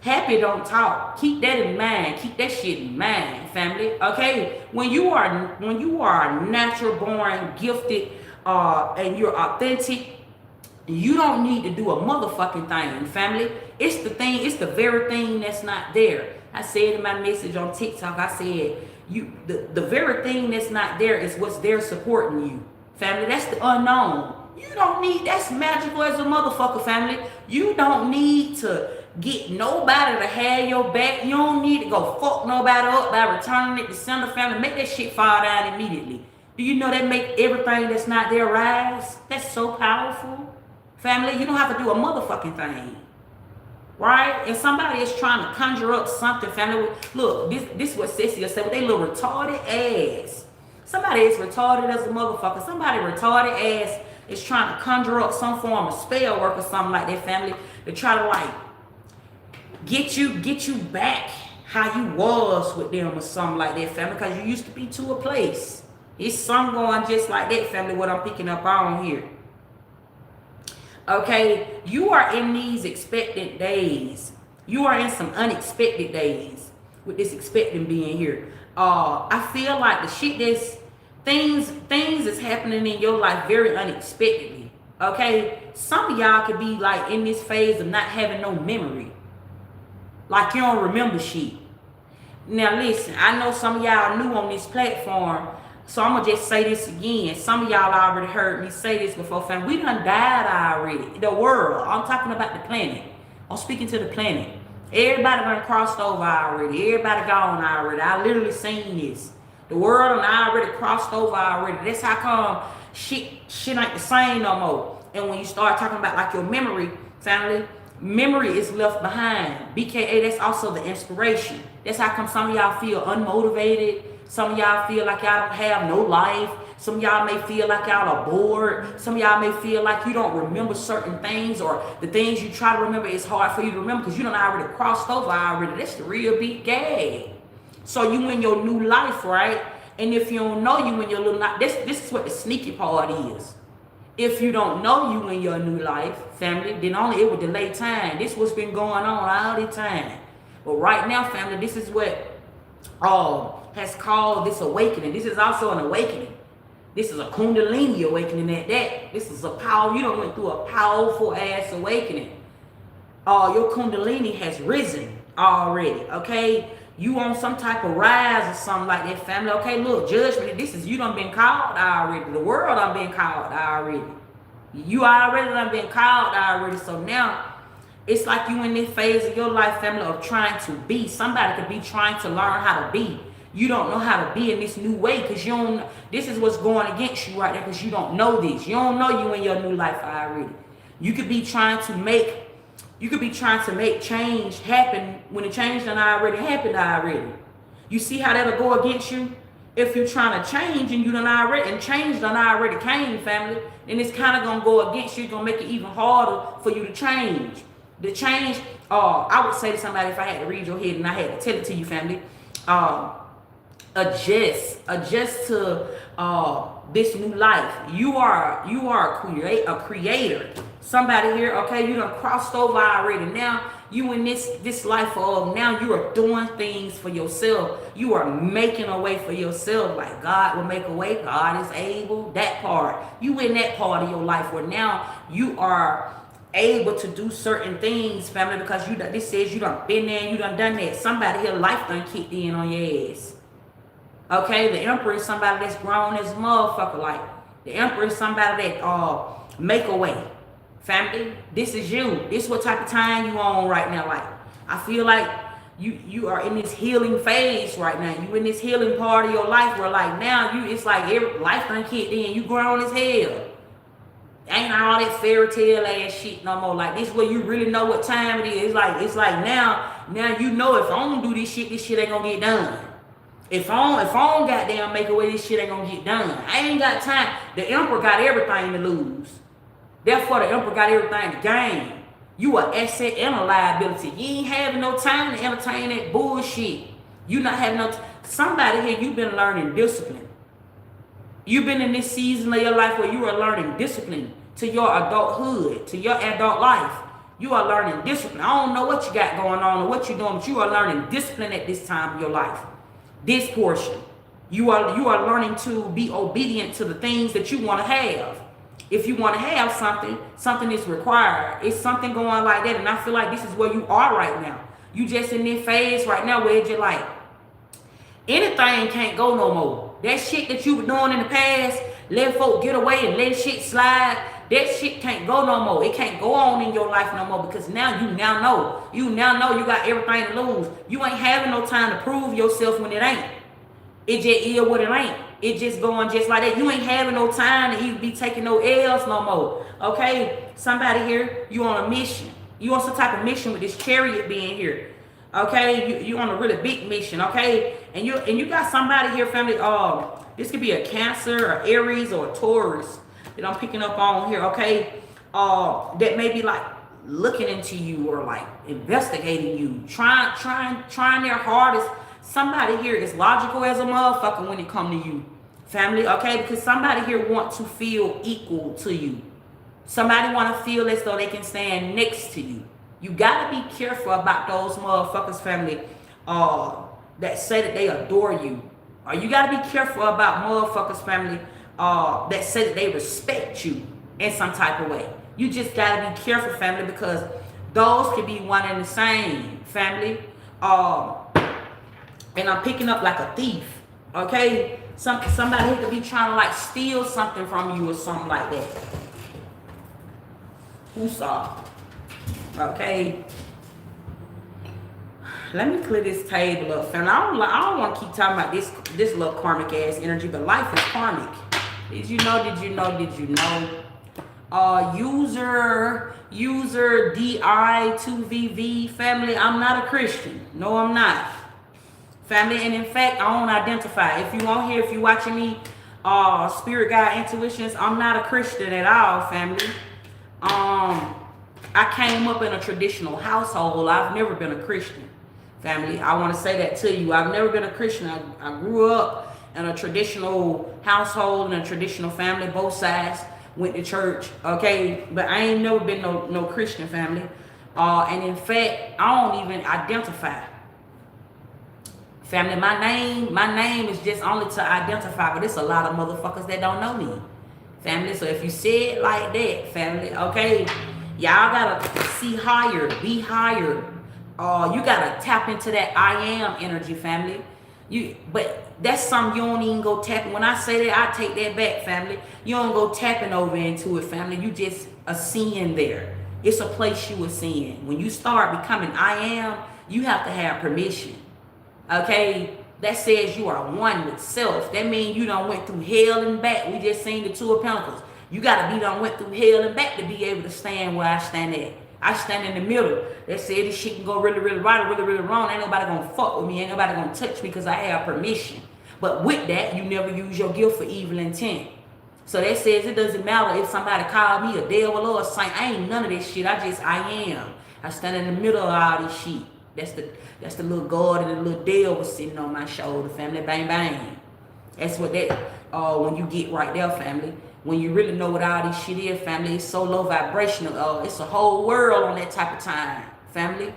Happy don't talk. Keep that in mind. Keep that shit in mind, family. Okay? When you are natural born, gifted, and you're authentic, you don't need to do a motherfucking thing, family. It's the very thing that's not there. I said in my message on TikTok, I said, the very thing that's not there is what's there supporting you. Family, that's the unknown. You don't need, that's magical as a motherfucker, family. You don't need to get nobody to have your back. You don't need to go fuck nobody up by returning it to sender, family. Make that shit fall down immediately. Do you know that make everything that's not there rise? That's so powerful. Family, you don't have to do a motherfucking thing. Right? And somebody is trying to conjure up something, family. Look, this is what Cecilia said with they little retarded ass. Somebody is retarded as a motherfucker. Somebody retarded ass is trying to conjure up some form of spell work or something like that, family, to try to like get you back how you was with them or something like that, family, because you used to be to a place. It's some going just like that, family, what I'm picking up on here. Okay, you are in these expectant days. You are in some unexpected days with this expecting being here. I feel like the shit that's things is happening in your life very unexpectedly. Okay, some of y'all could be like in this phase of not having no memory, like you don't remember shit. Now listen, I know some of y'all new on this platform, so I'm gonna just say this again. Some of y'all already heard me say this before, fam. We done died already. The world. I'm talking about the planet. I'm speaking to the planet. Everybody done crossed over already. Everybody gone already. I literally seen this. The world done already crossed over already. That's how come shit ain't the same no more. And when you start talking about like your memory, family, memory is left behind. BKA, that's also the inspiration. That's how come some of y'all feel unmotivated. Some of y'all feel like y'all don't have no life. Some of y'all may feel like y'all are bored. Some of y'all may feel like you don't remember certain things, or the things you try to remember is hard for you to remember because you done already crossed over already. That's the real big gag. So you in your new life, right? And if you don't know you in your little life, this is what the sneaky part is. If you don't know you in your new life, family, then only it will delay time. This what's been going on all the time. But right now, family, this is what has called this awakening. This is also an awakening. This is a Kundalini awakening at that. This is a power. You done went through a powerful ass awakening. Your Kundalini has risen already. Okay, you on some type of rise or something like that, family. Okay, look, judgment. This is you done been called already. The world done been called already. You already done been called already. So now it's like you in this phase of your life, family, of trying to be. Somebody could be trying to learn how to be. You don't know how to be in this new way because you don't. This is what's going against you right there because you don't know this. You don't know you in your new life already. You could be trying to make. You could be trying to make change happen when the change done already happened already. You see how that'll go against you? If you're trying to change and you done already, and change done already came, family, then it's kind of gonna go against you. It's gonna make it even harder for you to change. The change, I would say to somebody if I had to read your head and I had to tell it to you, family, adjust to this new life. You are a creator. Somebody here, okay, you done crossed over already. Now you in this life of now you are doing things for yourself. You are making a way for yourself. Like God will make a way. God is able. That part. You in that part of your life where now you are able to do certain things, family, because this says you done been there, you done that. Somebody here life done kicked in on your ass. Okay, the emperor is somebody that's grown as a motherfucker. Like the emperor is somebody that make a way. Family, this is you. This is what type of time you on right now. Like I feel like you are in this healing phase right now. You in this healing part of your life where like now it's like every life done kicked in. You grown as hell. Ain't all that fairy tale ass shit no more. Like this where you really know what time it is. It's like now you know if I don't do this shit ain't gonna get done. If I don't goddamn make a way, this shit ain't gonna get done. I ain't got time. The emperor got everything to lose. Therefore, the emperor got everything to gain. You an asset and a liability. You ain't having no time to entertain that bullshit. You not having no somebody here, you've been learning discipline. You've been in this season of your life where you are learning discipline to your adulthood, to your adult life. You are learning discipline. I don't know what you got going on or what you're doing, but you are learning discipline at this time of your life. This portion. You are learning to be obedient to the things that you want to have. If you want to have something is required. It's something going like that. And I feel like this is where you are right now. You just in this phase right now where you're like, anything can't go no more. That shit that you were doing in the past, let folk get away and let shit slide, that shit can't go no more. It can't go on in your life no more because now you know. You now know you got everything to lose. You ain't having no time to prove yourself when it ain't. It just is what it ain't. It just going just like that. You ain't having no time to even be taking no L's no more. Okay? Somebody here, you on a mission. You on some type of mission with this chariot being here. Okay? You on a really big mission. Okay? And you got somebody here, family. This could be a Cancer or Aries or a Taurus that I'm picking up on here. Okay? That may be like looking into you or like investigating you, trying their hardest. Somebody here is logical as a motherfucker when it come to you, family, okay? Because somebody here want to feel equal to you. Somebody want to feel as though they can stand next to you. You got to be careful about those motherfuckers, family, that say that they adore you. Or you got to be careful about motherfuckers, family, that say that they respect you in some type of way. You just got to be careful, family, because those could be one and the same, family. And I'm picking up like a thief, okay? Somebody could be trying to like steal something from you or something like that. Who saw? Okay. Let me clear this table up, family. I don't want to keep talking about this little karmic ass energy, but life is karmic. Did you know? User DI2VV, family. I'm not a Christian. No, I'm not. family. And in fact, I don't identify. If you on here, if you watching me, spirit guide intuitions, I'm not a Christian at all, family. I came up in a traditional household. I've never been a Christian, family. I want to say that to you. I've never been a Christian. I grew up in a traditional household and a traditional family. Both sides went to church, okay? But I ain't never been no Christian, family. And in fact, I don't even identify. Family, my name is just only to identify, but it's a lot of motherfuckers that don't know me. Family, so if you say it like that, family, okay, y'all gotta see higher, be higher. You gotta tap into that I am energy, family. But that's something you don't even go tapping. When I say that, I take that back, family. You don't go tapping over into it, family. You just a seeing there. It's a place you are seeing. When you start becoming I am, you have to have permission. Okay? That says you are one with self. That means you done went through hell and back. We just seen the Two of Pentacles. You gotta be done went through hell and back to be able to stand where I stand at. I stand in the middle. That said this shit can go really, really right or really, really wrong. Ain't nobody gonna fuck with me. Ain't nobody gonna touch me because I have permission. But with that, you never use your gift for evil intent. So that says it doesn't matter if somebody call me a devil or a saint. I ain't none of this shit. I am. I stand in the middle of all this shit. That's the little God and the little devil sitting on my shoulder, family. Bang, bang. That's what that, when you get right there, family. When you really know what all this shit is, family, it's so low vibrational. It's a whole world on that type of time, family.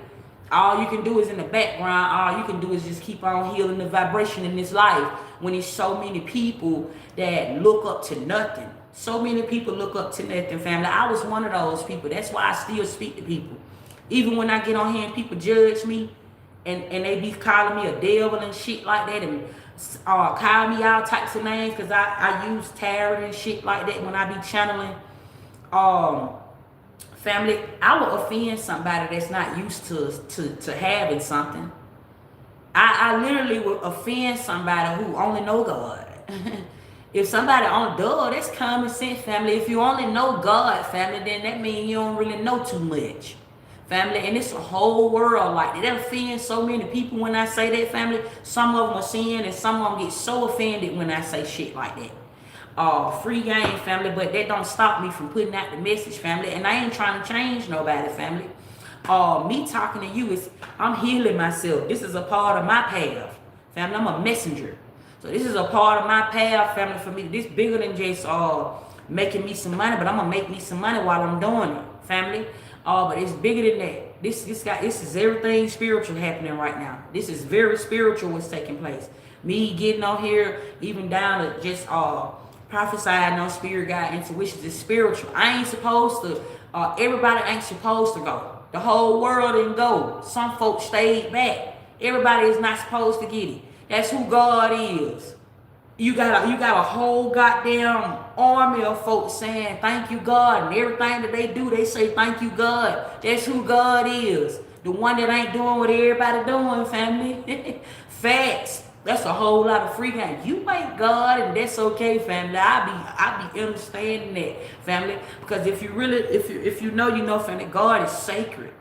All you can do is in the background, all you can do is just keep on healing the vibration in this life when there's so many people that look up to nothing. So many people look up to nothing, family. I was one of those people. That's why I still speak to people. Even when I get on here and people judge me and they be calling me a devil and shit like that and call me all types of names because I use tarot and shit like that when I be channeling. Family, I will offend somebody that's not used to having something. I literally will offend somebody who only know God. If somebody on that's common sense, family. If you only know God, family, then that means you don't really know too much. Family, and it's a whole world like that. That offends so many people when I say that, family. Some of them are seeing and some of them get so offended when I say shit like that. Free game, family, but that don't stop me from putting out the message, family. And I ain't trying to change nobody, family. Me talking to you I'm healing myself. This is a part of my path, family. I'm a messenger. So this is a part of my path, family, for me. This bigger than just making me some money, but I'm gonna make me some money while I'm doing it, family. But it's bigger than that. This is everything spiritual happening right now. This is very spiritual what's taking place. Me getting on here, even down to just prophesying on spirit guide intuitions is spiritual. I ain't supposed to. Everybody ain't supposed to go. The whole world didn't go. Some folks stayed back. Everybody is not supposed to get it. That's who God is. You got a whole goddamn army of folks saying thank you God, and everything that they do they say thank you God. That's who God is. The one that ain't doing what everybody doing, family. Facts. That's a whole lot of free game. You ain't God, and that's okay, family. I be understanding that, family, because if you know, family, God is sacred.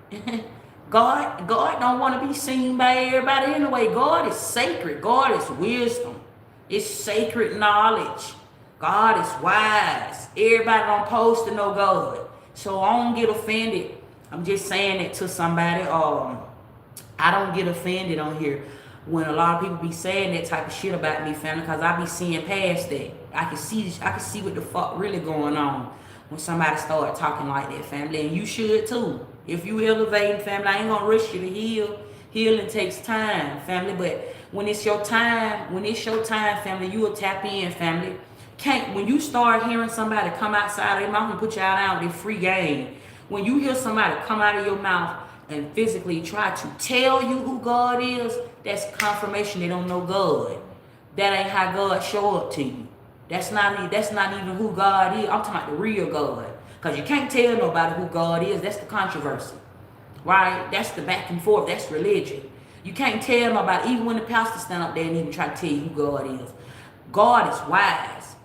God don't want to be seen by everybody anyway. God is sacred. God is wisdom. It's sacred knowledge. God is wise. Everybody don't post to know God. So I don't get offended. I'm just saying it to somebody. I don't get offended on here when a lot of people be saying that type of shit about me, family, because I be seeing past that. I can see what the fuck really going on when somebody start talking like that, family. And you should too. If you elevating, family, I ain't gonna rush you to heal. Healing takes time, family, but when it's your time, family, you will tap in, family. When you start hearing somebody come outside of their mouth and put y'all down with free game, when you hear somebody come out of your mouth and physically try to tell you who God is, that's confirmation they don't know God. That ain't how God show up to you. That's not even who God is. I'm talking about the real God. Because you can't tell nobody who God is. That's the controversy. Right? That's the back and forth. That's religion. You can't tell nobody, even when the pastor stand up there and even try to tell you who God is. God is wise.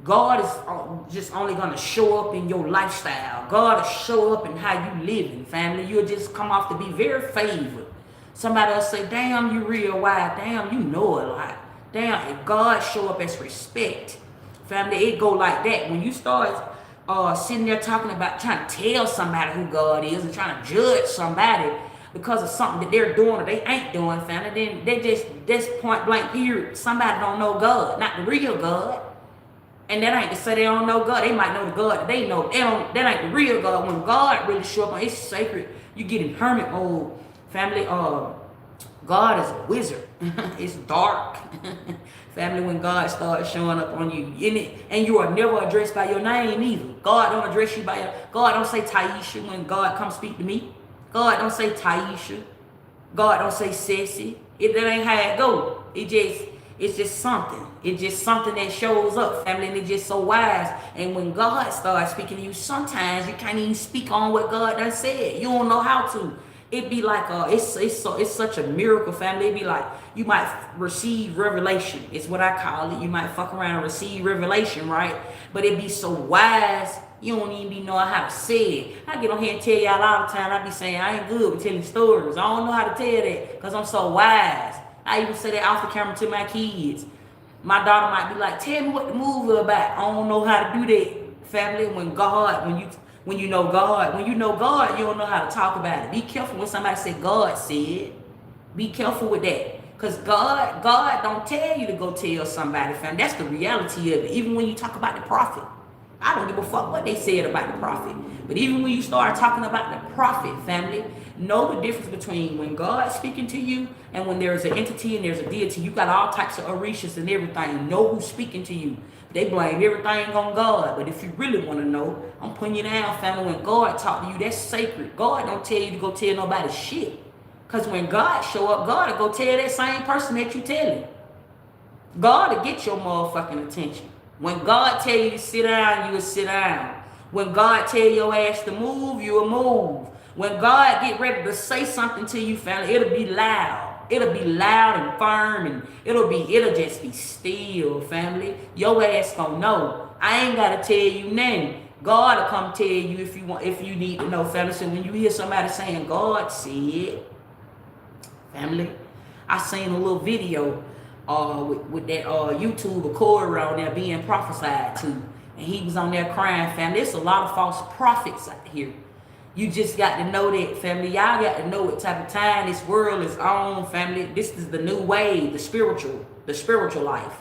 God is just only going to show up in your lifestyle. God will show up in how you living, family. You'll just come off to be very favored. Somebody else say, damn, you real wide. Damn, you know a lot. Damn, if God show up as respect. Family, it go like that. When you start sitting there talking about trying to tell somebody who God is and trying to judge somebody because of something that they're doing or they ain't doing, family, then they just point blank period. Somebody don't know God, not the real God. And that ain't to say they don't know God. They might know the God that they know. They don't. That ain't the real God. When God really show up on, it's sacred. You get in hermit mode, family. God is a wizard. It's dark, family. When God starts showing up on you, and you are never addressed by your name either. God don't address you by your. God don't say Taisha when God come speak to me. God don't say Taisha. God don't say Sissy. That ain't how it go. It's just something. It's just something that shows up, family, and it's just so wise. And when God starts speaking to you, sometimes you can't even speak on what God done said. You don't know how to. It be like it's such a miracle, family. It be like you might receive revelation. It's what I call it. You might fuck around and receive revelation, right? But it be so wise. You don't even be knowing how to say it. I get on here and tell y'all all the time. I be saying I ain't good with telling stories. I don't know how to tell that because I'm so wise. I even say that off the camera to my kids. My daughter might be like, tell me what the movie about. I don't know how to do that, family. When you know God, you don't know how to talk about it. Be careful when somebody say God said. Be careful with that. Because God don't tell you to go tell somebody, family. That's the reality of it. Even when you talk about the prophet. I don't give a fuck what they said about the prophet. But even when you start talking about the prophet, family, know the difference between when God's speaking to you and when there's an entity and there's a deity. You got all types of orishas and everything. Know who's speaking to you. They blame everything on God. But if you really want to know, I'm putting you down, family. When God talk to you, that's sacred. God don't tell you to go tell nobody shit. Because when God show up, God will go tell that same person that you telling. God will get your motherfucking attention. When God tell you to sit down, you will sit down. When God tell your ass to move, you will move. When God get ready to say something to you, family, it'll be loud. It'll be loud and firm, and it'll just be still, family. Your ass gonna know. I ain't gotta tell you nothing. God will come tell you if you need to know, family. So when you hear somebody saying God said, family, I seen a little video with that YouTuber Corey on there being prophesied to, and he was on there crying, family. There's a lot of false prophets out here. You just got to know that, family. Y'all got to know what type of time this world is on, family. This is the new way, the spiritual life.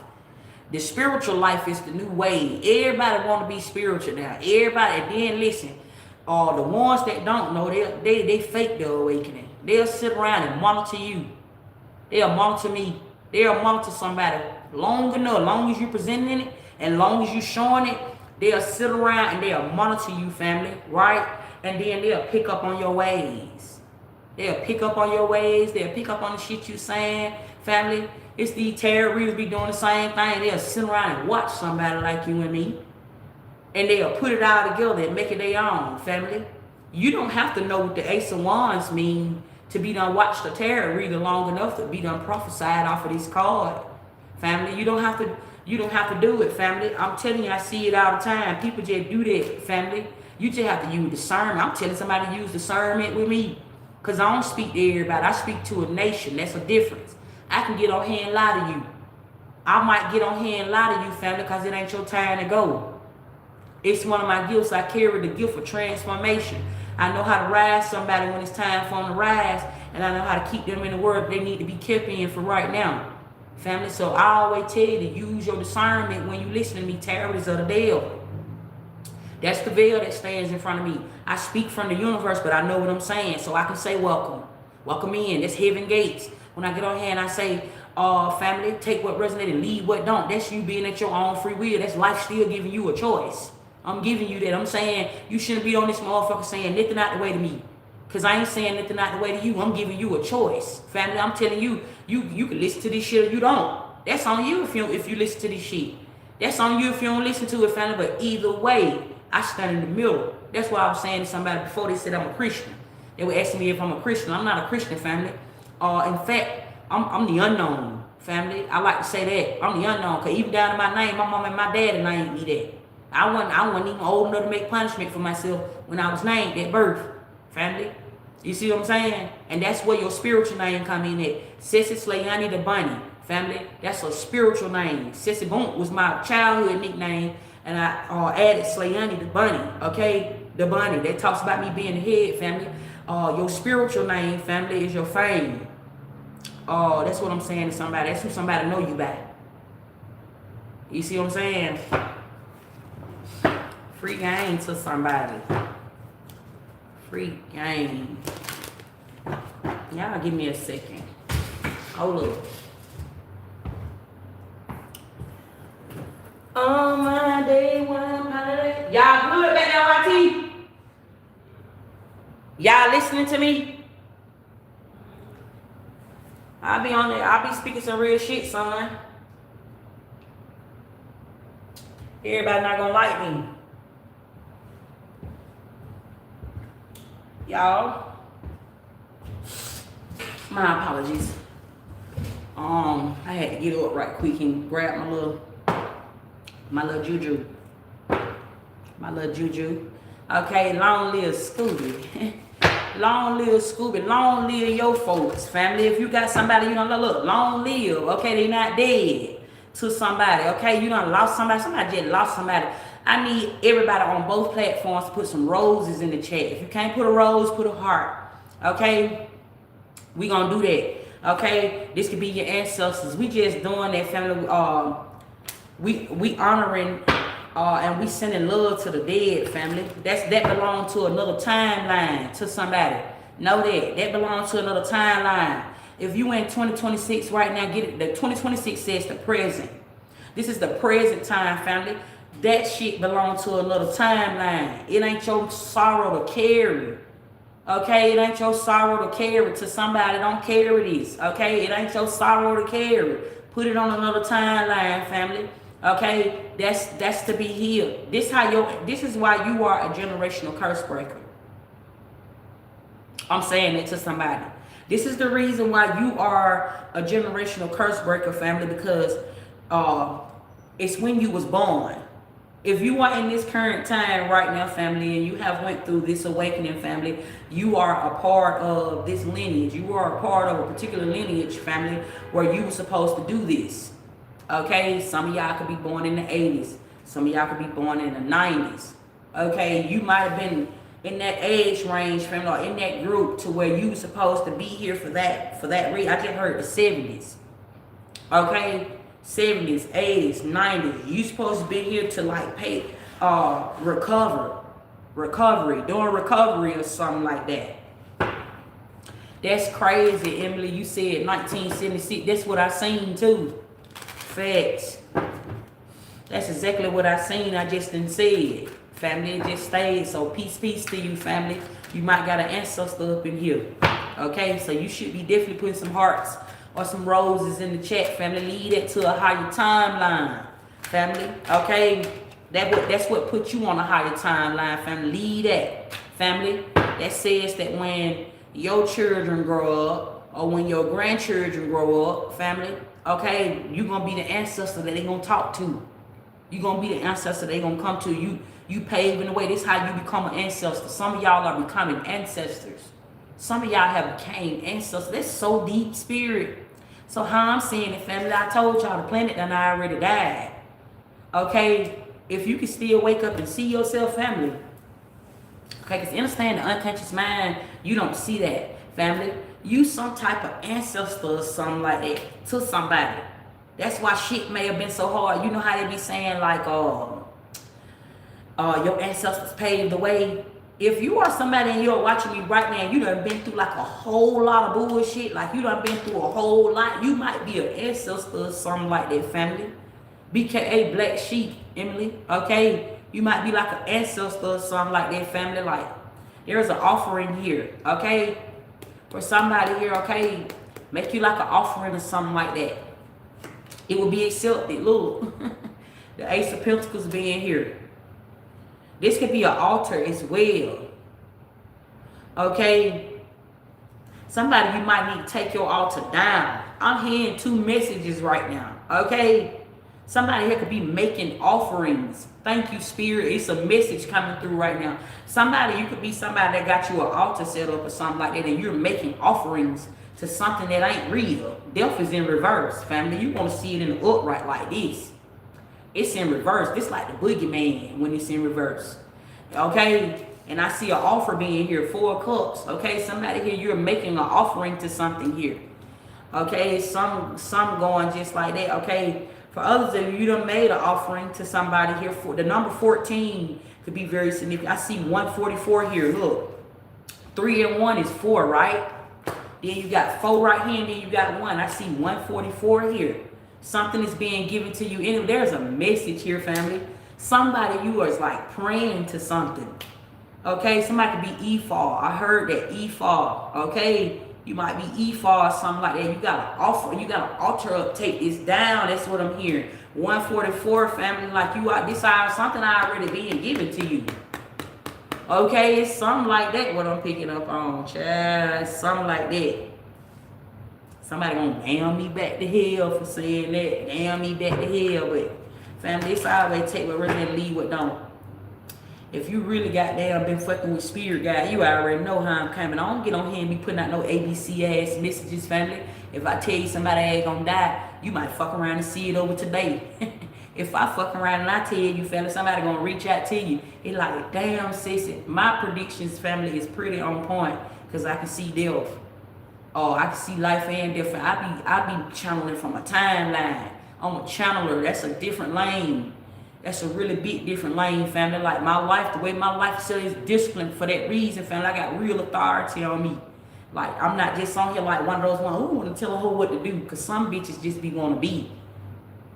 The spiritual life is the new way. Everybody want to be spiritual now. Everybody, and then listen, the ones that don't know, they fake the awakening. They'll sit around and monitor you. They'll monitor me. They'll monitor somebody long enough, long as you presenting it, and long as you showing it, they'll sit around and they'll monitor you, family, right? And then they'll pick up on your ways. They'll pick up on your ways. They'll pick up on the shit you saying, family. It's these tarot readers be doing the same thing. They'll sit around and watch somebody like you and me, and they'll put it all together and make it their own, family. You don't have to know what the Ace of Wands mean to be done watch the tarot reader long enough to be done prophesied off of this card, family. You don't have to do it, family. I'm telling you, I see it all the time. People just do that, family. You just have to use discernment. I'm telling somebody to use discernment with me, because I don't speak to everybody. I speak to a nation. That's a difference. I can get on here and lie to you. I might get on here and lie to you, family, because it ain't your time to go. It's one of my gifts. I carry the gift of transformation. I know how to rise somebody when it's time for them to rise, and I know how to keep them in the world they need to be kept in for right now, family. So I always tell you to use your discernment when you listen to me. Tarot is of the devil. That's the veil that stands in front of me. I speak from the universe, but I know what I'm saying, so I can say welcome. Welcome in. That's heaven gates. When I get on here and I say, family, take what resonated, leave what don't. That's you being at your own free will. That's life still giving you a choice. I'm giving you that. I'm saying you shouldn't be on this motherfucker saying nothing out the way to me, because I ain't saying nothing out the way to you. I'm giving you a choice, family. I'm telling you, you can listen to this shit or you don't. That's on you if you listen to this shit. That's on you if you don't listen to it, family. But either way, I stand in the middle. That's why I was saying to somebody before, they said I'm a Christian. They were asking me if I'm a Christian. I'm not a Christian, family. In fact, I'm the unknown, family. I like to say that. I'm the unknown, because even down to my name, my mom and my daddy named me that. I wasn't even old enough to make punishment for myself when I was named at birth, family. You see what I'm saying? And that's where your spiritual name come in at. Sissy Slayani the Bunny, family. That's a spiritual name. Sissy Boom was my childhood nickname, and I added Slayani the Bunny, okay? The Bunny. That talks about me being the head, family. Your spiritual name, family, is your fame. That's what I'm saying to somebody. That's who somebody know you by. You see what I'm saying? Free game to somebody. Free game. Y'all give me a second. Hold up. On my day one holiday. Y'all good back there, YT? Y'all listening to me? I'll be on there. I'll be speaking some real shit, son. Everybody not gonna like me. Y'all, my apologies. I had to get up right quick and grab my little juju. My little juju. Okay, long live Scooby. Long live Scooby. Long live your folks, family. If you got somebody, you know, look, long live. Okay, they not dead to somebody. Okay, you done lost somebody. Somebody just lost somebody. I need everybody on both platforms to put some roses in the chat. If you can't put a rose, put a heart. Okay? We gonna do that. Okay? This could be your ancestors. We just doing that, family. We honoring and we sending love to the dead, family. That belongs to another timeline, to somebody. Know that. That belongs to another timeline. If you in 2026 right now, get it. The 2026 says the present. This is the present time, family. That shit belongs to another timeline. It ain't your sorrow to carry. Okay? It ain't your sorrow to carry to somebody. Don't carry this. Okay? It ain't your sorrow to carry. Put it on another timeline, family. Okay? That's to be healed. This is why you are a generational curse breaker. I'm saying it to somebody. This is the reason why you are a generational curse breaker, family, because it's when you was born. If you are in this current time right now, family, and you have went through this awakening, family, you are a part of this lineage. You are a part of a particular lineage, family, where you were supposed to do this. Okay? Some of y'all could be born in the 80s. Some of y'all could be born in the 90s. Okay? You might have been in that age range, family, or in that group to where you were supposed to be here for that reason. I just heard the 70s. Okay? 70s, 80s, 90s. You supposed to be here to like pay recovery, doing recovery or something like that. That's crazy, Emily. You said 1976. That's what I seen too. Facts. That's exactly what I seen. I just didn't say it. Family, it just stayed. So peace to you, family. You might got an ancestor up in here. Okay, so you should be definitely putting some hearts or some roses in the chat, family. Lead it to a higher timeline, family. Okay, that's what puts you on a higher timeline, family. Lead that, family. That says that when your children grow up or when your grandchildren grow up, family, okay, you're gonna be the ancestor that they gonna talk to. You're gonna be the ancestor they gonna come to. You paving the way. This is how you become an ancestor. Some of y'all are becoming ancestors. Some of y'all have became ancestors. That's so deep, spirit. So how I'm seeing it, family, I told y'all the planet done already died. Okay? If you can still wake up and see yourself, family. Okay, because understand the unconscious mind, you don't see that, family. You some type of ancestor or something like that to somebody. That's why shit may have been so hard. You know how they be saying like, your ancestors paved the way. If you are somebody and you're watching me right now, you done been through like a whole lot of bullshit, like you done been through a whole lot, you might be an ancestor or something like that, family. BKA Black Sheep, Emily, okay? You might be like an ancestor or something like that, family. Like, there's an offering here, okay? For somebody here, okay? Make you like an offering or something like that. It will be accepted. Look, the Ace of Pentacles being here. This could be an altar as well. Okay? Somebody, you might need to take your altar down. I'm hearing two messages right now. Okay? Somebody here could be making offerings. Thank you, Spirit. It's a message coming through right now. Somebody, you could be somebody that got you an altar set up or something like that, and you're making offerings to something that ain't real. Death is in reverse, family. You want to see it in the upright like this. It's in reverse. This like the boogeyman when it's in reverse. Okay? And I see an offer being here, 4 cups. Okay? Somebody here, you're making an offering to something here. Okay? Some going just like that. Okay? For others of you, you done made an offering to somebody here. For the number 14 could be very significant. I see 144 here. Look. 3 and 1 is 4, right? Then you got 4 right here, and then you got 1. I see 144 here. Something is being given to you. And there's a message here, family. Somebody, you are like praying to something. Okay, somebody could be Ephah. I heard that Ephah. Okay, you might be Ephah or something like that. You got an offer. You got an altar up. Take this down. That's what I'm hearing. 144, family. Like you are. This is something already being given to you. Okay, it's something like that. What I'm picking up on, child. Something like that. Somebody gonna damn me back to hell for saying that. Damn me back to hell, but family, it's always take what really and leave what don't. If you really goddamn been fucking with spirit guide, you already know how I'm coming. I don't get on here and be putting out no ABC ass messages, family. If I tell you somebody ain't gonna die, you might fuck around and see it over today. If I fuck around and I tell you, family, somebody gonna reach out to you. It's like, damn, sissy. My predictions, family, is pretty on point because I can see death. Oh, I can see life and different. I be channeling from a timeline. I'm a channeler. That's a different lane. That's a really big different lane, family. Like my life, the way my life is disciplined for that reason, family. I got real authority on me. Like I'm not just on here like one of those ones who want to tell a hoe what to do. Cause some bitches just be want to be.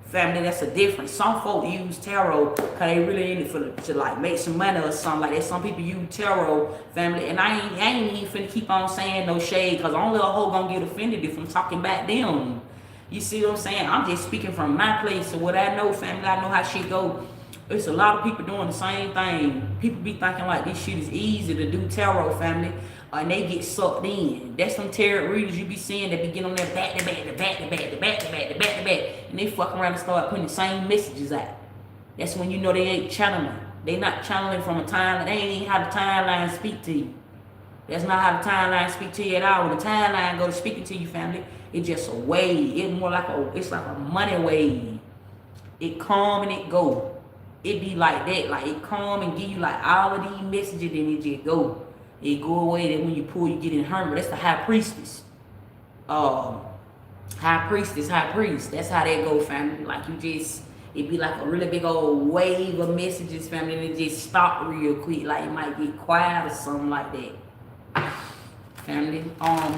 Family, that's a difference. Some folk use tarot because they really in it to like make some money or something like that. Some people use tarot, family, and I ain't even finna keep on saying no shade because only a hoe gonna get offended if I'm talking back them. You see what I'm saying? I'm just speaking from my place. So what I know, family, I know how shit go. There's a lot of people doing the same thing. People be thinking like this shit is easy to do tarot, family. And they get sucked in. That's some tarot readers you be seeing that be getting on there back to back to back to back to back to back to back to back. And they fuck around and start putting the same messages out. That's when you know they ain't channeling. They not channeling from a timeline. They ain't even how the timeline speak to you. That's not how the timeline speak to you at all. When the timeline go to speaking to you, family, it's just a wave. It's more like it's like a money wave. It come and it go. It be like that. Like it come and give you like all of these messages, then it just go. It go away. Then when you pull, you get in hermit. That's the high priestess. High priest. That's how that go, family. Like you just, it be like a really big old wave of messages, family, and it just stop real quick. Like it might get quiet or something like that. Family.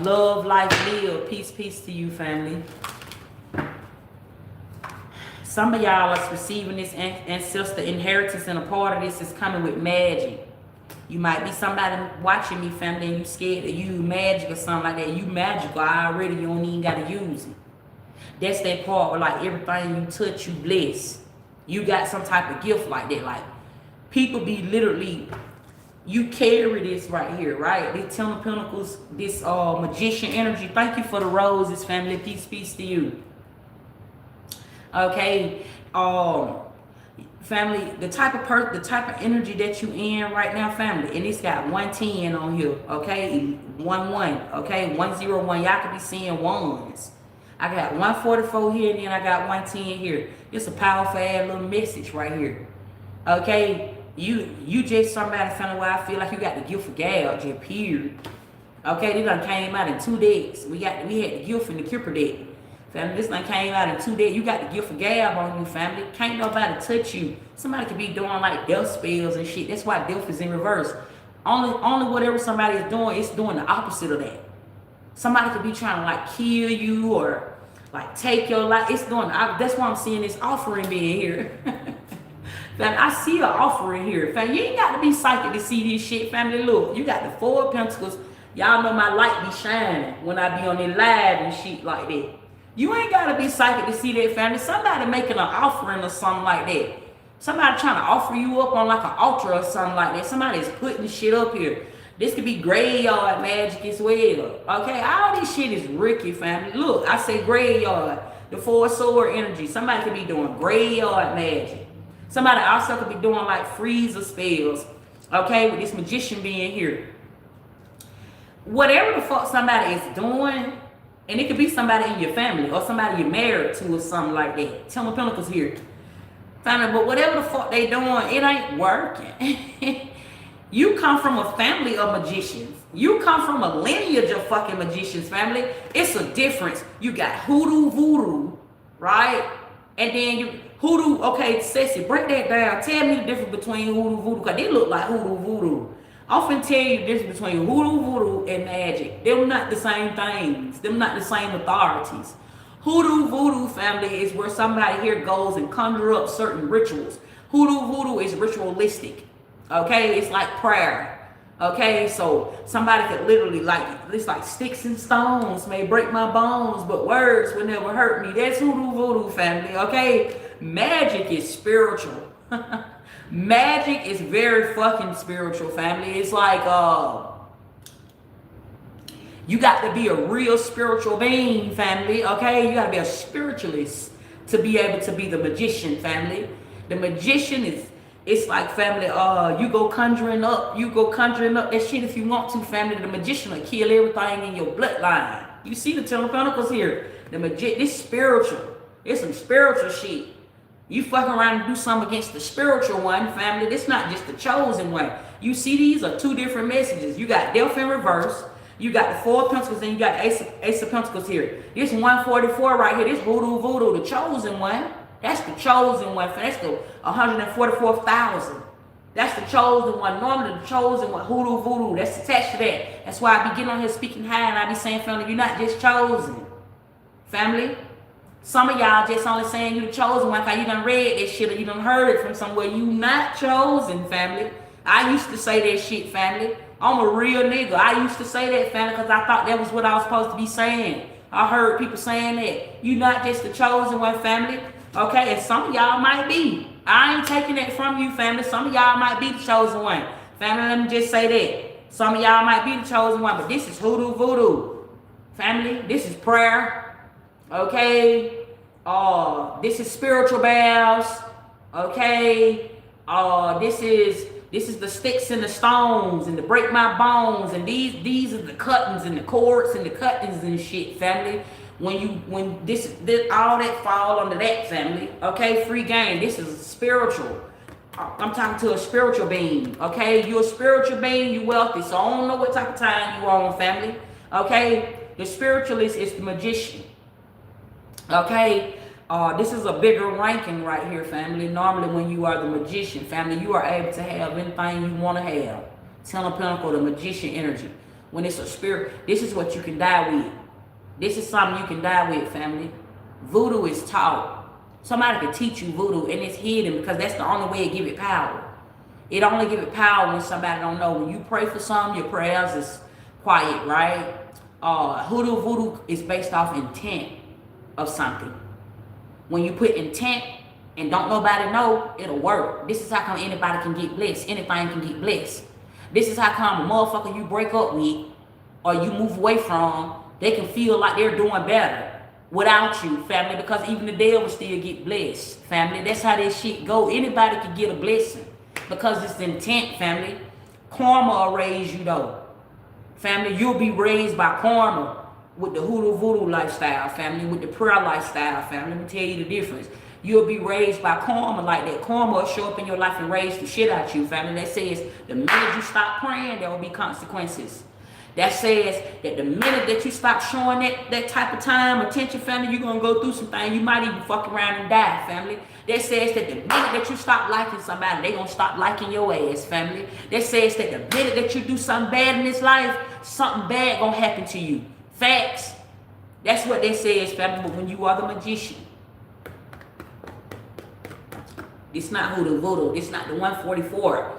Love, life, live. Peace to you, family. Some of y'all are receiving this ancestor inheritance, and a part of this is coming with magic. You might be somebody watching me, family, and you scared to use magic or something like that. You magical already, you don't even gotta use it. That's that part where like everything you touch, you bless. You got some type of gift like that. Like people be literally, you carry this right here, right? This Ten of Pentacles, this magician energy. Thank you for the roses, family. Peace to you. Okay, family, the type of energy that you in right now, family, and it's got 110 on here, okay, 11, okay, 101. Y'all could be seeing ones. I got 144 here, and then I got 110 here. It's a powerful ass little message right here, okay. You just somebody, family, where I feel like you got the gift of gab, just period. Okay, this done came out in 2 decks. We had the gift in the Kipper deck. Family, this one came out in 2 days. You got the gift of gab on you, family. Can't nobody touch you. Somebody could be doing like death spells and shit. That's why death is in reverse. Only whatever somebody is doing, it's doing the opposite of that. Somebody could be trying to like kill you or like take your life. It's doing. That's why I'm seeing this offering being here. Family, I see an offering here. Family, you ain't got to be psychic to see this shit. Family, look, you got the 4 of Pentacles. Y'all know my light be shining when I be on the live and shit like that. You ain't gotta be psychic to see that, family. Somebody making an offering or something like that. Somebody trying to offer you up on like an altar or something like that. Somebody's putting shit up here. This could be graveyard magic as well. Okay, all this shit is Ricky, family. Look, I say graveyard. the four sword energy. Somebody could be doing graveyard magic. Somebody also could be doing like freezer spells. Okay, with this magician being here. Whatever the fuck somebody is doing, and it could be somebody in your family or somebody you're married to or something like that. Ten of Pentacles here. Family, but whatever the fuck they doing, it ain't working. You come from a family of magicians. You come from a lineage of fucking magicians, family. It's a difference. You got hoodoo, voodoo, right? And then you, hoodoo, okay, Ceci, break that down. Tell me the difference between hoodoo, voodoo, because they look like hoodoo, voodoo. I often tell you the difference between hoodoo, voodoo, and magic. They're not the same things. They're not the same authorities. Hoodoo, voodoo, family, is where somebody here goes and conjure up certain rituals. Hoodoo, voodoo is ritualistic. Okay, it's like prayer. Okay, so somebody could literally like, it's like sticks and stones may break my bones, but words will never hurt me. That's hoodoo, voodoo, family. Okay, magic is spiritual. Magic is very fucking spiritual, family. It's like you got to be a real spiritual being, family. Okay, you got to be a spiritualist to be able to be the magician, family. The magician is, it's like, family, you go conjuring up that shit if you want to, family. The magician will kill everything in your bloodline. You see the Ten of Pentacles here. This spiritual. It's some spiritual shit. You fucking around and do something against the spiritual one, family. This not just the chosen one. You see, these are two different messages. You got Death in reverse. You got the Four of Pentacles, and you got Ace of Pentacles here. This 144 right here, this hoodoo, voodoo, the chosen one. That's the chosen one. That's the 144,000. That's the chosen one. Normally the chosen one, hoodoo, voodoo, that's attached to that. That's why I be getting on here speaking high and I be saying, family, you're not just chosen. Family. Some of y'all just only saying you the chosen one because you done read that shit or you done heard it from somewhere. You not chosen, family. I used to say that shit, family. I'm a real nigga. I used to say that, family, because I thought that was what I was supposed to be saying. I heard people saying that. You not just the chosen one, family. Okay, and some of y'all might be. I ain't taking that from you, family. Some of y'all might be the chosen one. Family, let me just say that. Some of y'all might be the chosen one, but this is hoodoo, voodoo. Family, this is prayer. Okay, this is spiritual baths. Okay, this is the sticks and the stones and the break my bones, and these are the cuttings and the cords and the cuttings and shit, family. When this all that fall under that, family. Okay, free game. This is spiritual. I'm talking to a spiritual being. Okay, you're a spiritual being. You wealthy, so I don't know what type of time you on, family. Okay, the spiritualist is the magician. Okay, this is a bigger ranking right here, family. Normally when you are the magician, family, you are able to have anything you want to have. Ten of Pentacles, the magician energy. When it's a spirit, this is what you can die with. This is something you can die with, family. Voodoo is taught. Somebody can teach you voodoo, and it's hidden because that's the only way it give it power. It only give it power when somebody don't know. When you pray for something, your prayers is quiet, right? Hoodoo, voodoo is based off intent of something. When you put intent and don't nobody know, it'll work. This is how come anybody can get blessed. Anything can get blessed. This is how come a motherfucker you break up with or you move away from, they can feel like they're doing better without you, family, because even the devil still get blessed, family. That's how this shit go. Anybody can get a blessing because it's intent, family. Karma will raise you though. Family, you'll be raised by karma. With the hoodoo voodoo lifestyle, family, with the prayer lifestyle, family. Let me tell you the difference. You'll be raised by karma like that. Karma will show up in your life and raise the shit out you, family. That says the minute you stop praying, there will be consequences. That says that the minute that you stop showing that type of time, attention, family, you're going to go through some things. You might even fuck around and die, family. That says that the minute that you stop liking somebody, they're going to stop liking your ass, family. That says that the minute that you do something bad in this life, something bad going to happen to you. Facts. That's what they say is, family. But when you are the magician, it's not hoodoo voodoo. It's not the 144.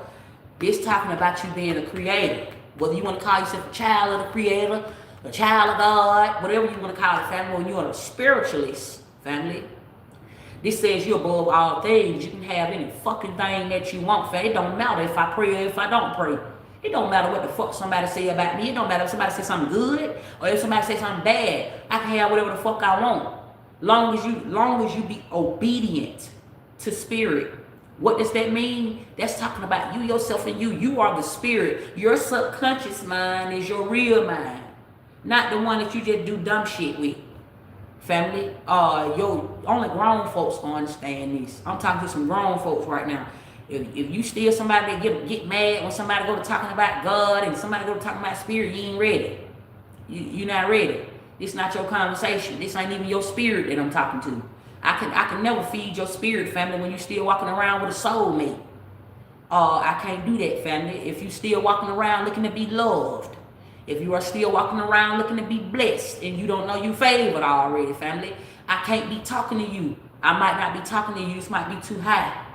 This talking about you being a creator. Whether you want to call yourself a child of the creator, a child of God, whatever you want to call it, family. When you're a spiritualist, family, this says you're above all things. You can have any fucking thing that you want, family. It don't matter if I pray or if I don't pray. It don't matter what the fuck somebody say about me. It don't matter if somebody say something good or if somebody say something bad. I can have whatever the fuck I want. Long as you be obedient to spirit. What does that mean? That's talking about you, yourself, and you. You are the spirit. Your subconscious mind is your real mind, not the one that you just do dumb shit with. Family, only grown folks gonna understand this. I'm talking to some grown folks right now. If you still somebody that get mad when somebody go to talking about God and somebody go to talking about spirit, you ain't ready. You not ready. This not your conversation. This ain't even your spirit that I'm talking to. I can never feed your spirit, family, when you still walking around with a soulmate. I can't do that, family. If you still walking around looking to be loved, if you are still walking around looking to be blessed and you don't know you favored already, family, I can't be talking to you. I might not be talking to you. This might be too high.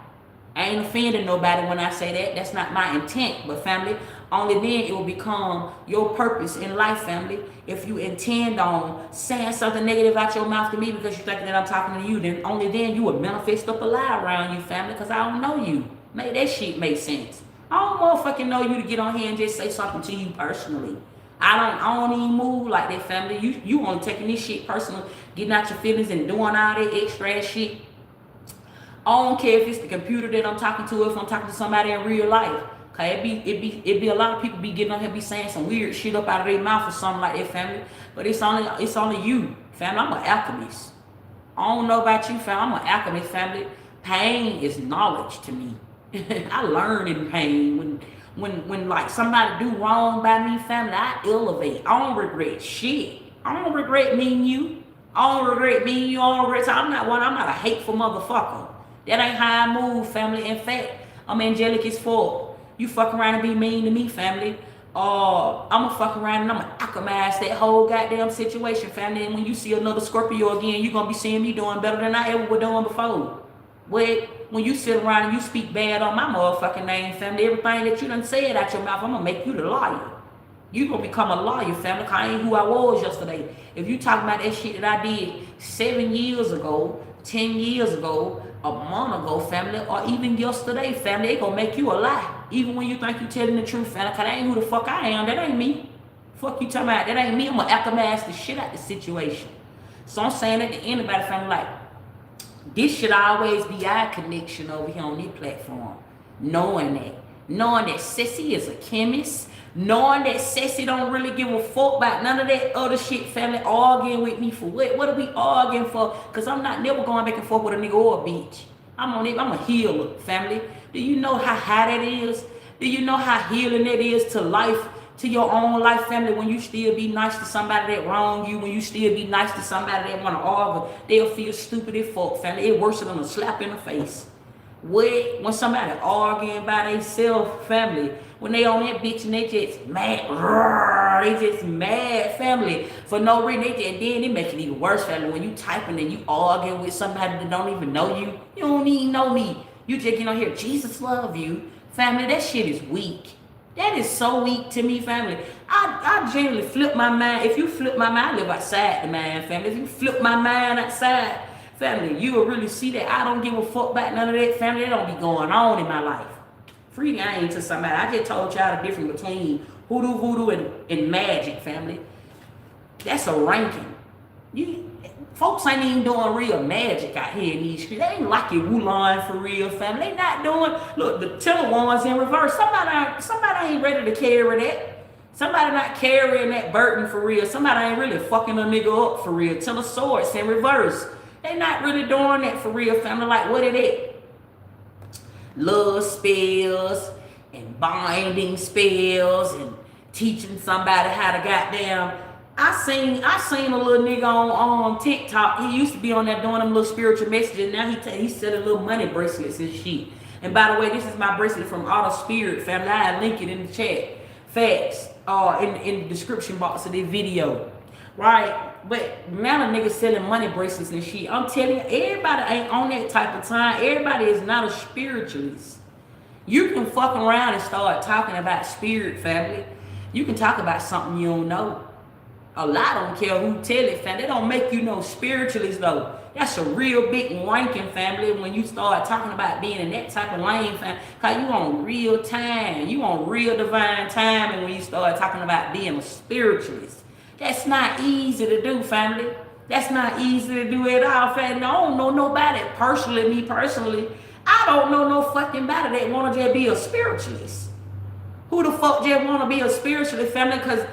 I ain't offending nobody when I say that. That's not my intent. But family, only then it will become your purpose in life, family. If you intend on saying something negative out your mouth to me because you think that I'm talking to you, then only then you will manifest up a lie around you, family, because I don't know you. Make that shit make sense. I don't motherfucking know you to get on here and just say something to you personally. I don't even move like that, family. You only taking this shit personal, getting out your feelings and doing all that extra ass shit. I don't care if it's the computer that I'm talking to, if I'm talking to somebody in real life. Cause it be a lot of people be getting on here be saying some weird shit up out of their mouth or something like that, family. But it's only you, family. I'm an alchemist. I don't know about you, family. I'm an alchemist, family. Pain is knowledge to me. I learn in pain. When like somebody do wrong by me, family, I elevate. I don't regret shit. I don't regret meeting you. I don't regret meeting you. I don't regret. I'm not a hateful motherfucker. That ain't how I move, family. In fact, I'm angelic as fuck. You fuck around and be mean to me, family. I'ma fuck around and I'ma alchemize that whole goddamn situation, family. And when you see another Scorpio again, you gonna be seeing me doing better than I ever was doing before. When you sit around and you speak bad on my motherfucking name, family, everything that you done said out your mouth, I'm gonna make you the liar. You gonna become a lawyer, family, cause I ain't who I was yesterday. If you talking about that shit that I did 7 years ago, 10 years ago, a month ago, family, or even yesterday, family, they gonna make you a lie. Even when you think you telling the truth, family, cause that ain't who the fuck I am. That ain't me. Fuck you talking about. That ain't me. I'm gonna alchemize the shit out the situation. So I'm saying at the end about it, family, like, this should always be our connection over here on this platform. Knowing that Sissy is a chemist, knowing that Sissy don't really give a fuck about none of that other shit, family, arguing with me for what? What are we arguing for? Because I'm not never going back and forth with a nigga or a bitch. I'm a healer, family. Do you know how high that is? Do you know how healing that is to life, to your own life, family, when you still be nice to somebody that wronged you, when you still be nice to somebody that want to argue, they'll feel stupid as fuck, family. It's worse than a slap in the face. When somebody arguing by themselves, family, when they on that bitch and they just mad, they just mad, family, for no reason, and then it make it even worse, family, when you typing and you arguing with somebody that don't even know you, you don't even know me, you just get on here, Jesus love you, family, that shit is weak. That is so weak to me, family. I generally flip my mind. If you flip my mind, I live outside the mind, family. If you flip my mind outside, family, you will really see that I don't give a fuck about none of that, family. That don't be going on in my life. Free game to somebody. I just told y'all the difference between hoodoo, voodoo, and magic, family. That's a ranking. Folks ain't even doing real magic out here in these streets. They ain't like your Wulan for real, family. They not doing, look, the Tiller ones in reverse. Somebody ain't ready to carry that. Somebody not carrying that burden for real. Somebody ain't really fucking a nigga up for real. Tiller swords in reverse. They not really doing that for real, family. Like, what it is? Love spells and binding spells and teaching somebody how to goddamn. I seen a little nigga on TikTok. He used to be on there doing them little spiritual messages. Now he selling little money bracelets and shit. And by the way, this is my bracelet from Auto Spirit, family. I'll link it in the chat. Facts. In the description box of this video. Right? But now the nigga selling money bracelets and shit. I'm telling you, everybody ain't on that type of time. Everybody is not a spiritualist. You can fuck around and start talking about spirit, family. You can talk about something you don't know. A lot don't care who tell it, family. They don't make you no spiritualist, though. That's a real big ranking, family, when you start talking about being in that type of lane, family. Because you on real time. You on real divine time. And when you start talking about being a spiritualist. That's not easy to do, family. That's not easy to do at all, family. I don't know nobody personally, me personally. I don't know no fucking body that want to just be a spiritualist. Who the fuck just want to be a spiritualist, family? Because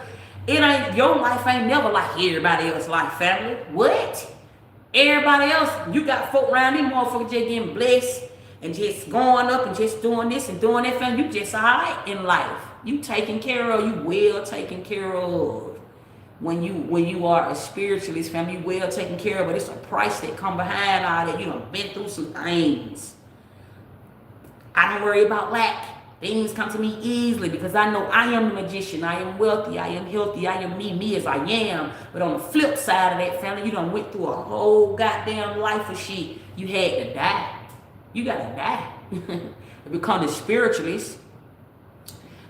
it ain't, your life ain't never like everybody else's life, family. What? Everybody else, you got folk around these motherfuckers just getting blessed and just going up and just doing this and doing that, family. You just alright in life. You taken care of, you well taken care of. When you are a spiritualist, family, you well taken care of, but it's a price that come behind all that. You done been through some things. I don't worry about lack. Things come to me easily because I know I am the magician. I am wealthy. I am healthy. I am me as I am. But on the flip side of that, family, you done went through a whole goddamn life of shit. You had to die. You gotta die. To become a spiritualist.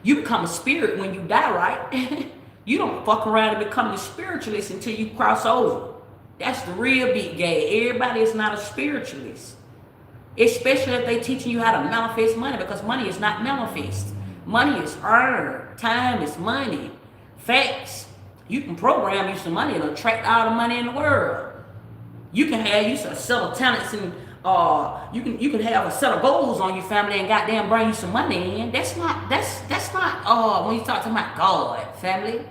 You become a spirit when you die, right? You don't fuck around and become a spiritualist until you cross over. That's the real big game. Everybody is not a spiritualist. Especially if they teaching you how to manifest money, because money is not manifest. Money is earned. Time is money. Facts. You can program you some money and attract all the money in the world. You can have you a set of talents and you can have a set of goals on your family and goddamn bring you some money in. That's not when you talk about God, family.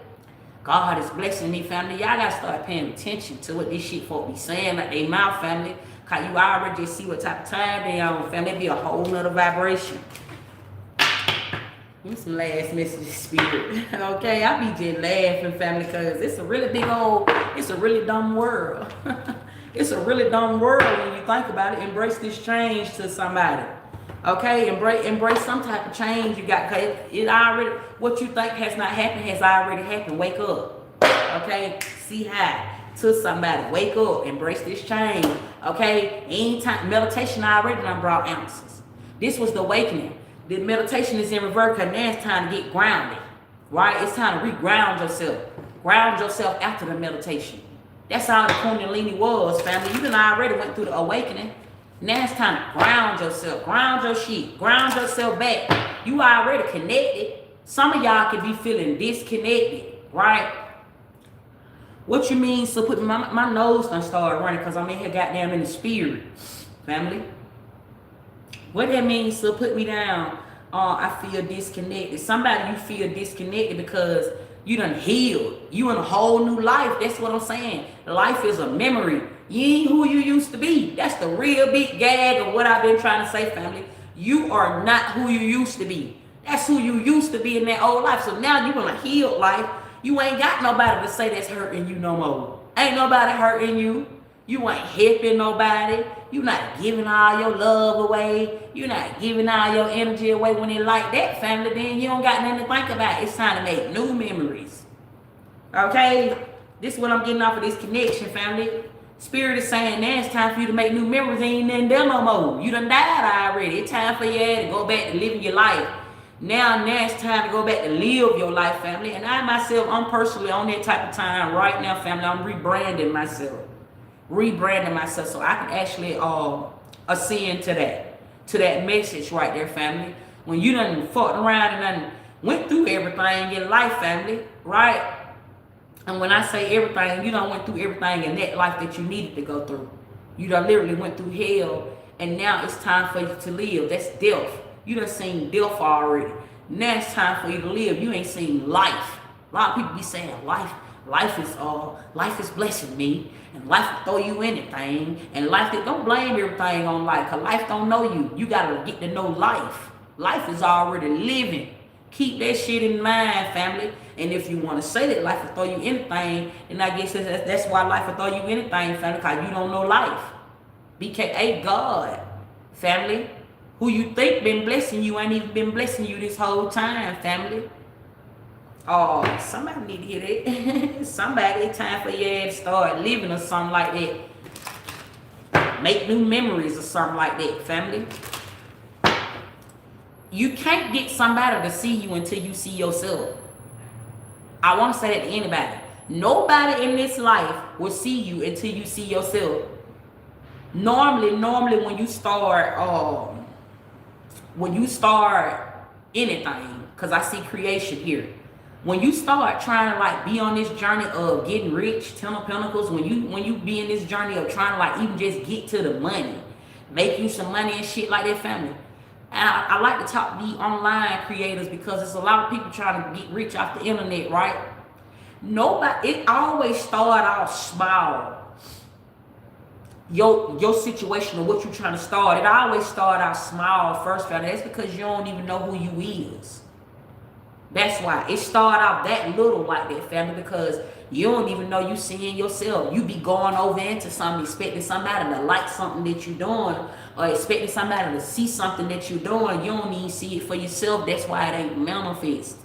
God is blessing me, family. Y'all gotta start paying attention to what this shit folk be saying like they mouth, family. Cause you already just see what type of time they on, family. It be a whole nother vibration. Give me some last message, spirit. Okay, I be just laughing, family, cause it's a really it's a really dumb world. It's a really dumb world when you think about it. Embrace this change to somebody. Okay, embrace some type of change you got. Cause it already, what you think has not happened has already happened. Wake up. Okay, see how to somebody. Wake up, embrace this change. Okay, anytime meditation already done brought answers. This was the awakening. The meditation is in reverse because now it's time to get grounded. Right? It's time to re-ground yourself. Ground yourself after the meditation. That's all the Kundalini was, family. You done already went through the awakening. Now it's time to ground yourself. Ground your shit. Ground yourself back. You already connected. Some of y'all could be feeling disconnected, right? What you mean? So put my nose done started running because I'm in here goddamn in the spirit, family. What that means? So put me down. I feel disconnected. Somebody you feel disconnected because you done healed. You in a whole new life. That's what I'm saying. Life is a memory. You ain't who you used to be. That's the real big gag of what I've been trying to say, family. You are not who you used to be. That's who you used to be in that old life. So now you in a healed life. You ain't got nobody to say that's hurting you no more. Ain't nobody hurting you. You ain't helping nobody. You not giving all your love away. You not giving all your energy away. When it like that, family, then you don't got nothing to think about. It's time to make new memories. Okay? This is what I'm getting off of this connection, family. Spirit is saying now it's time for you to make new memories. Ain't nothing there no more. You done died already. It's time for you to go back to living your life. Now it's time to go back to live your life, family. And I myself, I'm personally on that type of time right now, family. I'm rebranding myself. So I can actually ascend to that message right there, family. When you done fucked around and done went through everything in your life, family, right? And when I say everything, you done went through everything in that life that you needed to go through. You done literally went through hell, and now it's time for you to live. That's death. You done seen death already. Now it's time for you to live. You ain't seen life. A lot of people be saying life is blessing me, and life will throw you anything, and life don't blame everything on life, cause life don't know you. You gotta get to know life. Life is already living. Keep that shit in mind, family. And if you want to say that life will throw you anything, then I guess that's why life will throw you anything, family, because you don't know life. BKA God, family. Who you think been blessing you ain't even been blessing you this whole time, family. Oh, somebody need to hear that. Somebody, it's time for you to start living or something like that. Make new memories or something like that, family. You can't get somebody to see you until you see yourself. I want to say that to anybody. Nobody in this life will see you until you see yourself. Normally when you start anything, because I see creation here. When you start trying to like be on this journey of getting rich, 10 of Pentacles, when you be in this journey of trying to like even just get to the money, make you some money and shit like that, family. And I like to talk to the online creators because there's a lot of people trying to get rich off the internet, right? Nobody, it always start off small. Your situation or what you're trying to start, it always start out small first, family. That's because you don't even know who you is. That's why it start out that little like that, family, because you don't even know you seeing yourself. You be going over into something, expecting somebody to like something that you're doing, or expecting somebody to see something that you're doing. You don't even see it for yourself. That's why it ain't manifest.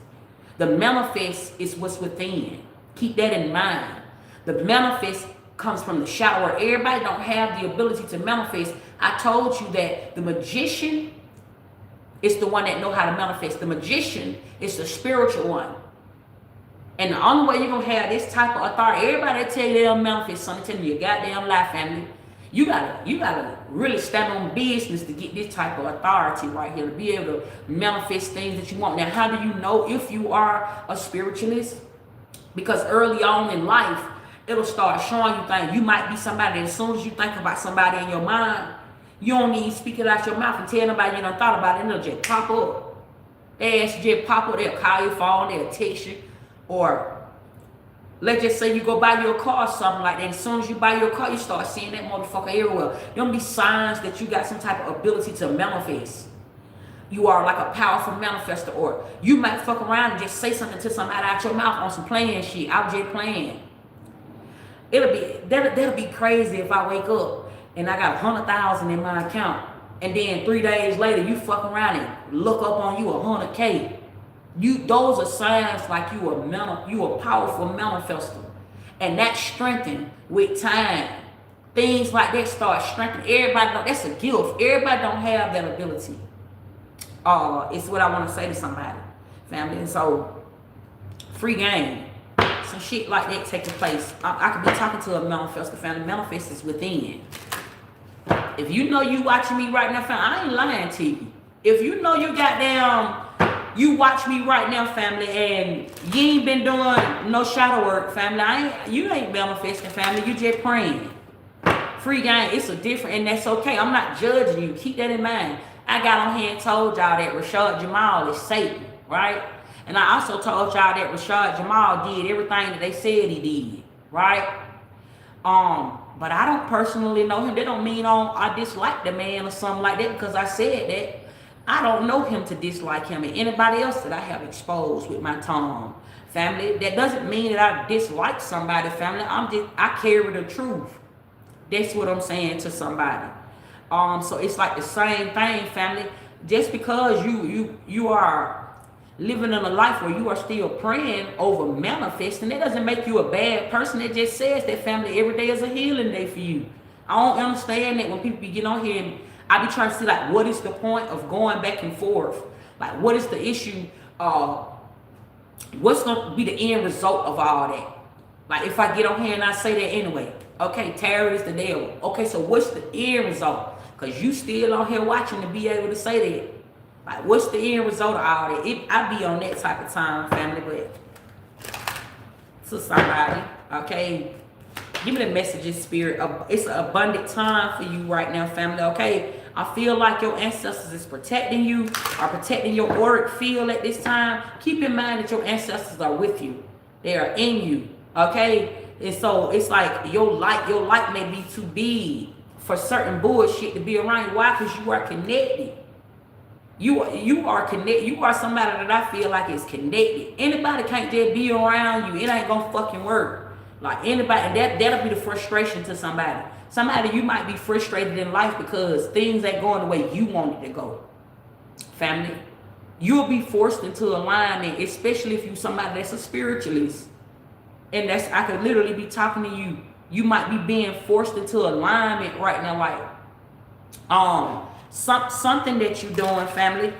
The manifest is what's within. Keep that in mind. The manifest comes from the shower. Everybody don't have the ability to manifest. I told you that the magician is the one that know how to manifest. The magician is the spiritual one. And the only way you're going to have this type of authority, everybody that tell you they'll manifest something, tell you your goddamn life, family. You gotta really stand on business to get this type of authority right here, to be able to manifest things that you want. Now, how do you know if you are a spiritualist? Because early on in life, it'll start showing you things. You might be somebody that as soon as you think about somebody in your mind, you don't even speak it out your mouth and tell nobody you done thought about it, and it'll just pop up. They ask you just pop up, they'll call your phone, they'll text you. Or let's just say you go buy your car or something like that. As soon as you buy your car, you start seeing that motherfucker everywhere. There'll be signs that you got some type of ability to manifest. You are like a powerful manifester, or you might fuck around and just say something to somebody out your mouth on some playing shit. I was just playing. That'll be crazy if I wake up and I got 100,000 in my account, and then 3 days later you fuck around and look up on you 100K. Those are signs like you a powerful manifester, and that strengthened with time. Things like that start strengthening. Everybody know that's a gift. Everybody don't have that ability. It's what I want to say to somebody, family. And so, free game. Some shit like that taking place. I could be talking to a manifester, family. Manifest is within. If you know you watching me right now, family, I ain't lying to you. If you know you you watch me right now, family, and you ain't been doing no shadow work, family, you ain't manifesting, family. You just praying. Free game. It's a different, and that's okay. I'm not judging you. Keep that in mind. I got on here and told y'all that Rashad Jamal is Satan, right? And I also told y'all that Rashad Jamal did everything that they said he did, right? But I don't personally know him. That don't mean I dislike the man or something like that, because I said that. I don't know him to dislike him and anybody else that I have exposed with my tongue, family. That doesn't mean that I dislike somebody, family. I carry the truth. That's what I'm saying to somebody. So it's like the same thing, family. Just because you are living in a life where you are still praying over manifesting, that doesn't make you a bad person. It just says that, family, every day is a healing day for you. I don't understand that when people get on here and I be trying to see, like, what is the point of going back and forth? Like, what is the issue? What's going to be the end result of all that? Like, if I get on here and I say that anyway, okay, terror is the devil. Okay, so what's the end result? Because you still on here watching to be able to say that. Like, what's the end result of all that? I be on that type of time, family, but to somebody, okay? Give me the messages, spirit. It's an abundant time for you right now, family, okay? I feel like your ancestors is protecting you, are protecting your auric field at this time. Keep in mind that your ancestors are with you. They are in you, okay? And so it's like your light may be too big for certain bullshit to be around you. Why? Because you are connected. You are connected. You are somebody that I feel like is connected. Anybody can't just be around you. It ain't gonna fucking work. Like anybody, that'll be the frustration to somebody. Somebody, you might be frustrated in life because things ain't going the way you want it to go. Family, you'll be forced into alignment, especially if you somebody that's a spiritualist. And I could literally be talking to you. You might be being forced into alignment right now, like something that you're doing, family.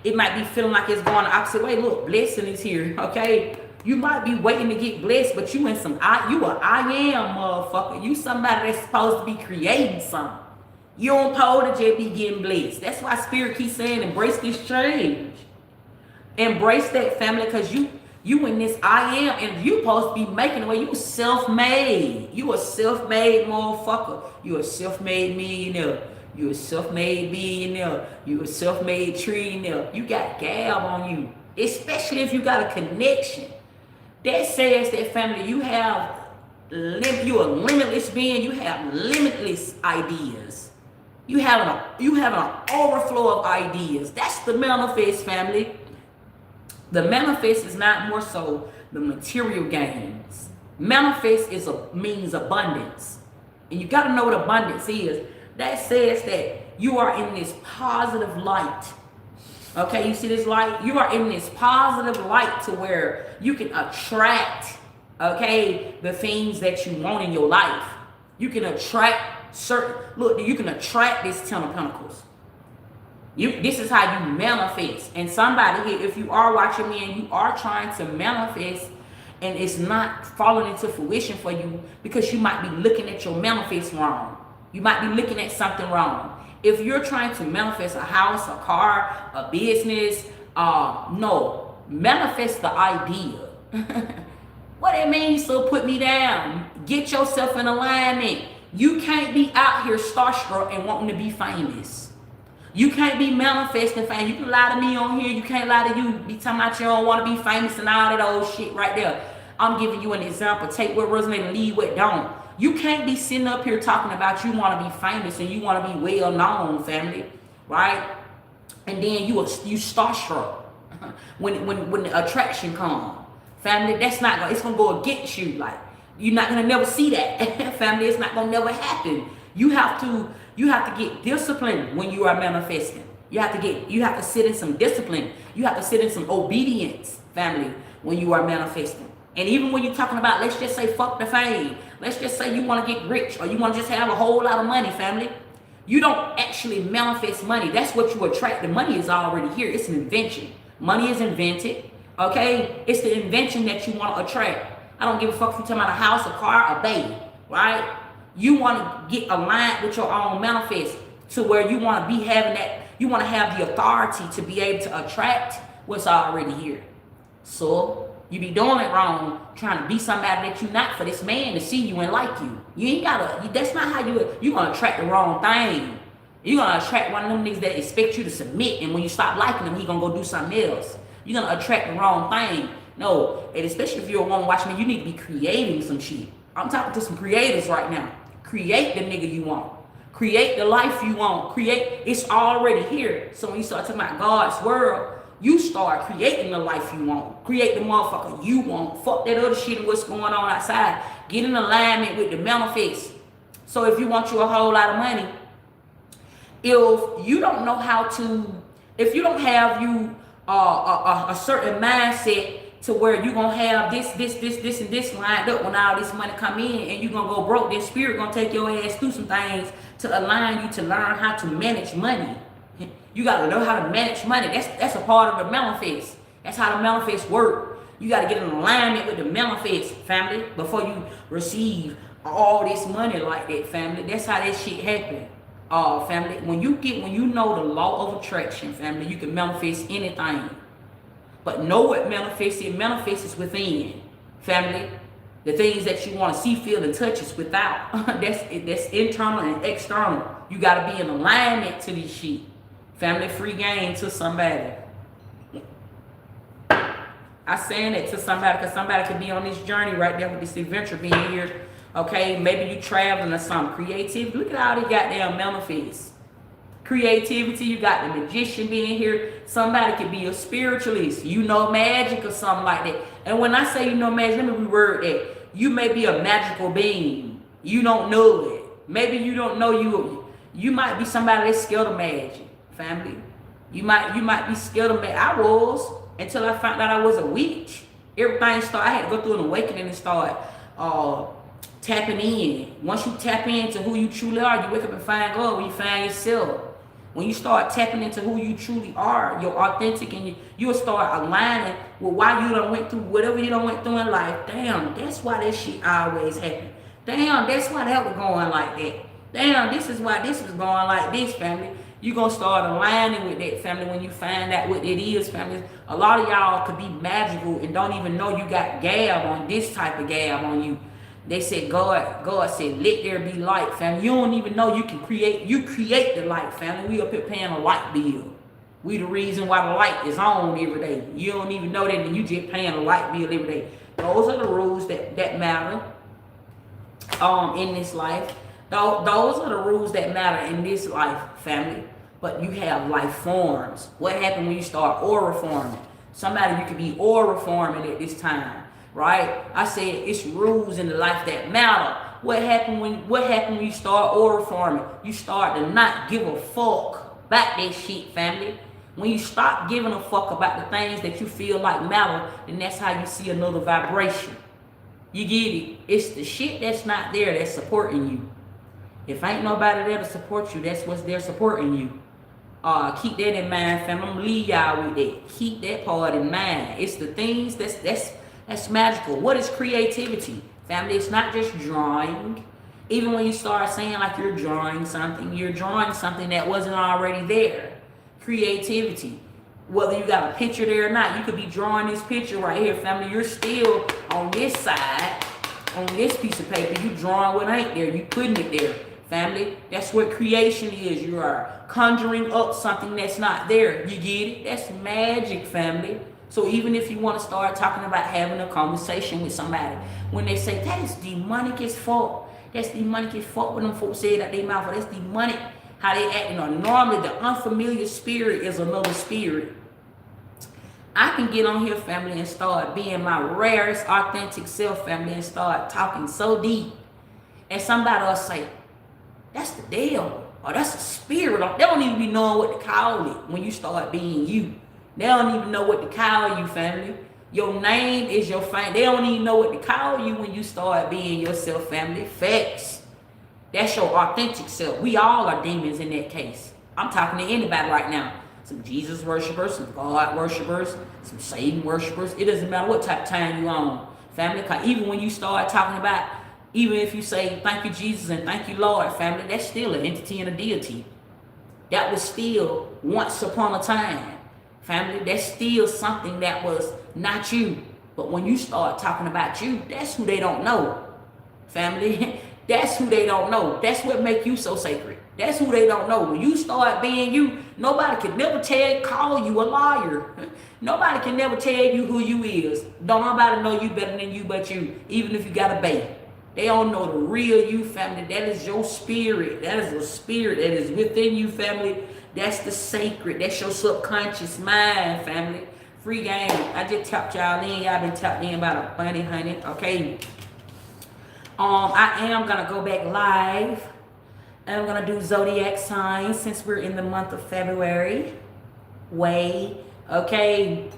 It might be feeling like it's going the opposite way. Look, blessing is here, okay? You might be waiting to get blessed, but you in some you a I am motherfucker. You somebody that's supposed to be creating something. You don't supposed to just be getting blessed. That's why Spirit keeps saying embrace this change. Embrace that, family, because You in this I am, and you supposed to be making the way. You self-made. You a self-made motherfucker. You a self-made millionaire. You a self-made billionaire. You a self-made trillionaire. You got gab on you. Especially if you got a connection. That says that, family, you have you a limitless being. You have limitless ideas. You have an overflow of ideas. That's the manifest, family. The manifest is not more so the material gains. Manifest means abundance. And you got to know what abundance is. That says that you are in this positive light. Okay, you see this light? You are in this positive light to where you can attract, okay, the things that you want in your life. You can attract you can attract this 10 of Pentacles. This is how you manifest. And somebody here, if you are watching me and you are trying to manifest and it's not falling into fruition for you, because you might be looking at your manifest wrong. You might be looking at something wrong. If you're trying to manifest a house, a car, a business, no, manifest the idea. What it means, so put me down. Get yourself in alignment. You can't be out here starstruck and wanting to be famous. You can't be manifesting fame. You can lie to me on here. You can't lie to you. Be talking about you don't want to be famous and all that old shit right there. I'm giving you an example. Take what resonate and leave what don't. You can't be sitting up here talking about you want to be famous and you want to be well known, family, right? And then you starstruck when the attraction comes, family. That's not gonna. It's gonna go against you. Like you're not gonna never see that, family. It's not gonna never happen. You have to get disciplined when you are manifesting. You have to sit in some discipline. You have to sit in some obedience, family, when you are manifesting. And even when you're talking about, let's just say, fuck the fame. Let's just say you want to get rich or you want to just have a whole lot of money, family. You don't actually manifest money. That's what you attract. The money is already here. It's an invention. Money is invented, okay? It's the invention that you want to attract. I don't give a fuck if you're talking about a house, a car, a baby, right? You want to get aligned with your own manifest to where you want to be having that, you want to have the authority to be able to attract what's already here. So you be doing it wrong, trying to be somebody that you're not for this man to see you and like you. You ain't gotta, that's not how you're going to attract the wrong thing. You're going to attract one of them niggas that expect you to submit, and when you stop liking him, he going to go do something else. You're going to attract the wrong thing. No, and especially if you're a woman watching me, you need to be creating some shit. I'm talking to some creators right now. Create the nigga you want. Create the life you want. It's already here. So when you start talking about God's world, you start creating the life you want. Create the motherfucker you want. Fuck that other shit and what's going on outside. Get in alignment with the manifest. So if you want you a whole lot of money, if you don't know how to, if you don't have you a certain mindset to where you're going to have this, and this lined up when all this money come in and you're going to go broke, then spirit going to take your ass through some things to align you to learn how to manage money. You got to know how to manage money. That's a part of the manifest. That's how the manifest work. You got to get in alignment with the manifest, family, before you receive all this money like that, family. That's how that shit happen. Family, when you know the law of attraction, family, you can manifest anything. But know what manifests. It manifests within, family. The things that you want to see, feel, and touch is without. That's internal and external. You got to be in alignment to this shit. Family, free game to somebody. I saying it to somebody because somebody could be on this journey right there with this adventure being here. Okay, maybe you traveling or something. Creativity. Look at all the goddamn manifests. Creativity. You got the magician being here. Somebody could be a spiritualist. You know magic or something like that. And when I say you know magic, let me reword that. You may be a magical being. You don't know it. Maybe you don't know you might be somebody that's scared of magic. Family, you might be scared of me. I was, until I found out I was a witch. Everything started. I had to go through an awakening and start tapping in. Once you tap into who you truly are, you wake up and find God. When you find yourself, when you start tapping into who you truly are, you're authentic, and you'll start aligning with why you done went through whatever you done went through in life. Damn, that's why that shit always happened. Damn, that's why that was going like that. Damn, this is why this was going like this, family. You're going to start aligning with that, family, when you find out what it is, family. A lot of y'all could be magical and don't even know you got gab on this type of gab on you. They said God said, let there be light, family. You don't even know you create the light, family. We up here paying a light bill. We the reason why the light is on every day. You don't even know that, and you just paying a light bill every day. Those are the rules that matter in this life. Those are the rules that matter in this life, family. But you have life forms. What happened when you start aura forming? Somebody, you could be aura forming at this time, right? I said it's rules in the life that matter. What happened when you start aura forming? You start to not give a fuck about that shit, family. When you stop giving a fuck about the things that you feel like matter, then that's how you see another vibration. You get it? It's the shit that's not there that's supporting you. If ain't nobody there to support you, that's what's there supporting you. Keep that in mind, fam. I'm gonna leave y'all with that. Keep that part in mind. It's the things that's magical. What is creativity? Family, it's not just drawing. Even when you start saying like you're drawing something that wasn't already there. Creativity. Whether you got a picture there or not, you could be drawing this picture right here, family. You're still on this side, on this piece of paper. You drawing what ain't there. You putting it there, family. That's what creation is. You are conjuring up something that's not there. You get it? That's magic, family. So even if you want to start talking about having a conversation with somebody, when they say that is demonic as fuck, that's demonic as fuck when them folks say that they mouth, that's demonic. How they acting on. Normally, the unfamiliar spirit is another spirit. I can get on here, family, and start being my rarest, authentic self, family, and start talking so deep. And somebody will say, that's the devil, or that's a spirit. They don't even be knowing what to call it when you start being you. They don't even know what to call you, family. Your name is your fame. They don't even know what to call you when you start being yourself, family. Facts. That's your authentic self. We all are demons in that case. I'm talking to anybody right now. Some Jesus worshipers, some God worshipers, some Satan worshipers. It doesn't matter what type of time you on, family. Cause even when you start talking about, even if you say thank you Jesus and thank you Lord, family, that's still an entity and a deity. That was still once upon a time, family. That's still something that was not you. But when you start talking about you, that's who they don't know, family. That's who they don't know. That's what make you so sacred. That's who they don't know. When you start being you, nobody can never call you a liar. Nobody can never tell you who you is. Don't nobody know you better than you but you, even if you got a baby. They don't know the real you, family. That is your spirit. That is a spirit that is within you, family. That's the sacred. That's your subconscious mind, family. Free game. I just tapped y'all in. Y'all been tapped in about a bunny, honey. Okay. I am gonna go back live. I'm gonna do zodiac signs since we're in the month of February. Okay.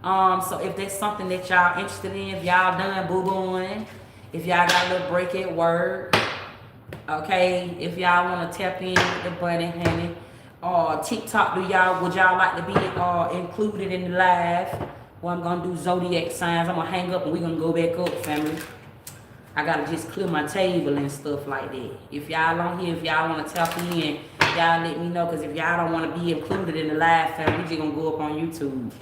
So if there's something that y'all interested in, if y'all done boo-booing, if y'all got a little break at work, okay, if y'all wanna tap in with the bunny, honey, TikTok, would y'all like to be included in the live? Well, I'm gonna do zodiac signs. I'm gonna hang up and we're gonna go back up, family. I gotta just clear my table and stuff like that. If y'all on here, if y'all wanna tap in, y'all let me know. Cause if y'all don't wanna be included in the live, family, we just gonna go up on YouTube.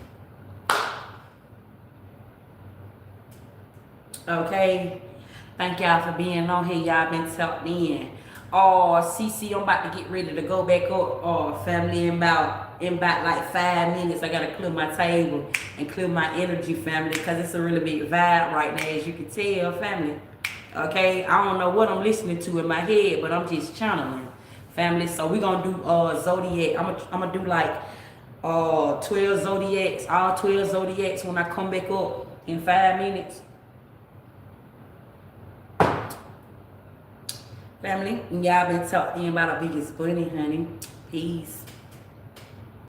Okay. Thank y'all for being on here. Y'all been tapped in. CC, I'm about to get ready to go back up, family, in about like 5 minutes. I gotta clear my table and clear my energy, family, because it's a really big vibe right now, as you can tell, family. Okay, I don't know what I'm listening to in my head, but I'm just channeling, family. So we're gonna do zodiac. I'm gonna do like 12 zodiacs, all 12 zodiacs when I come back up in 5 minutes. Family, y'all been talking about our biggest bunny, honey. Peace.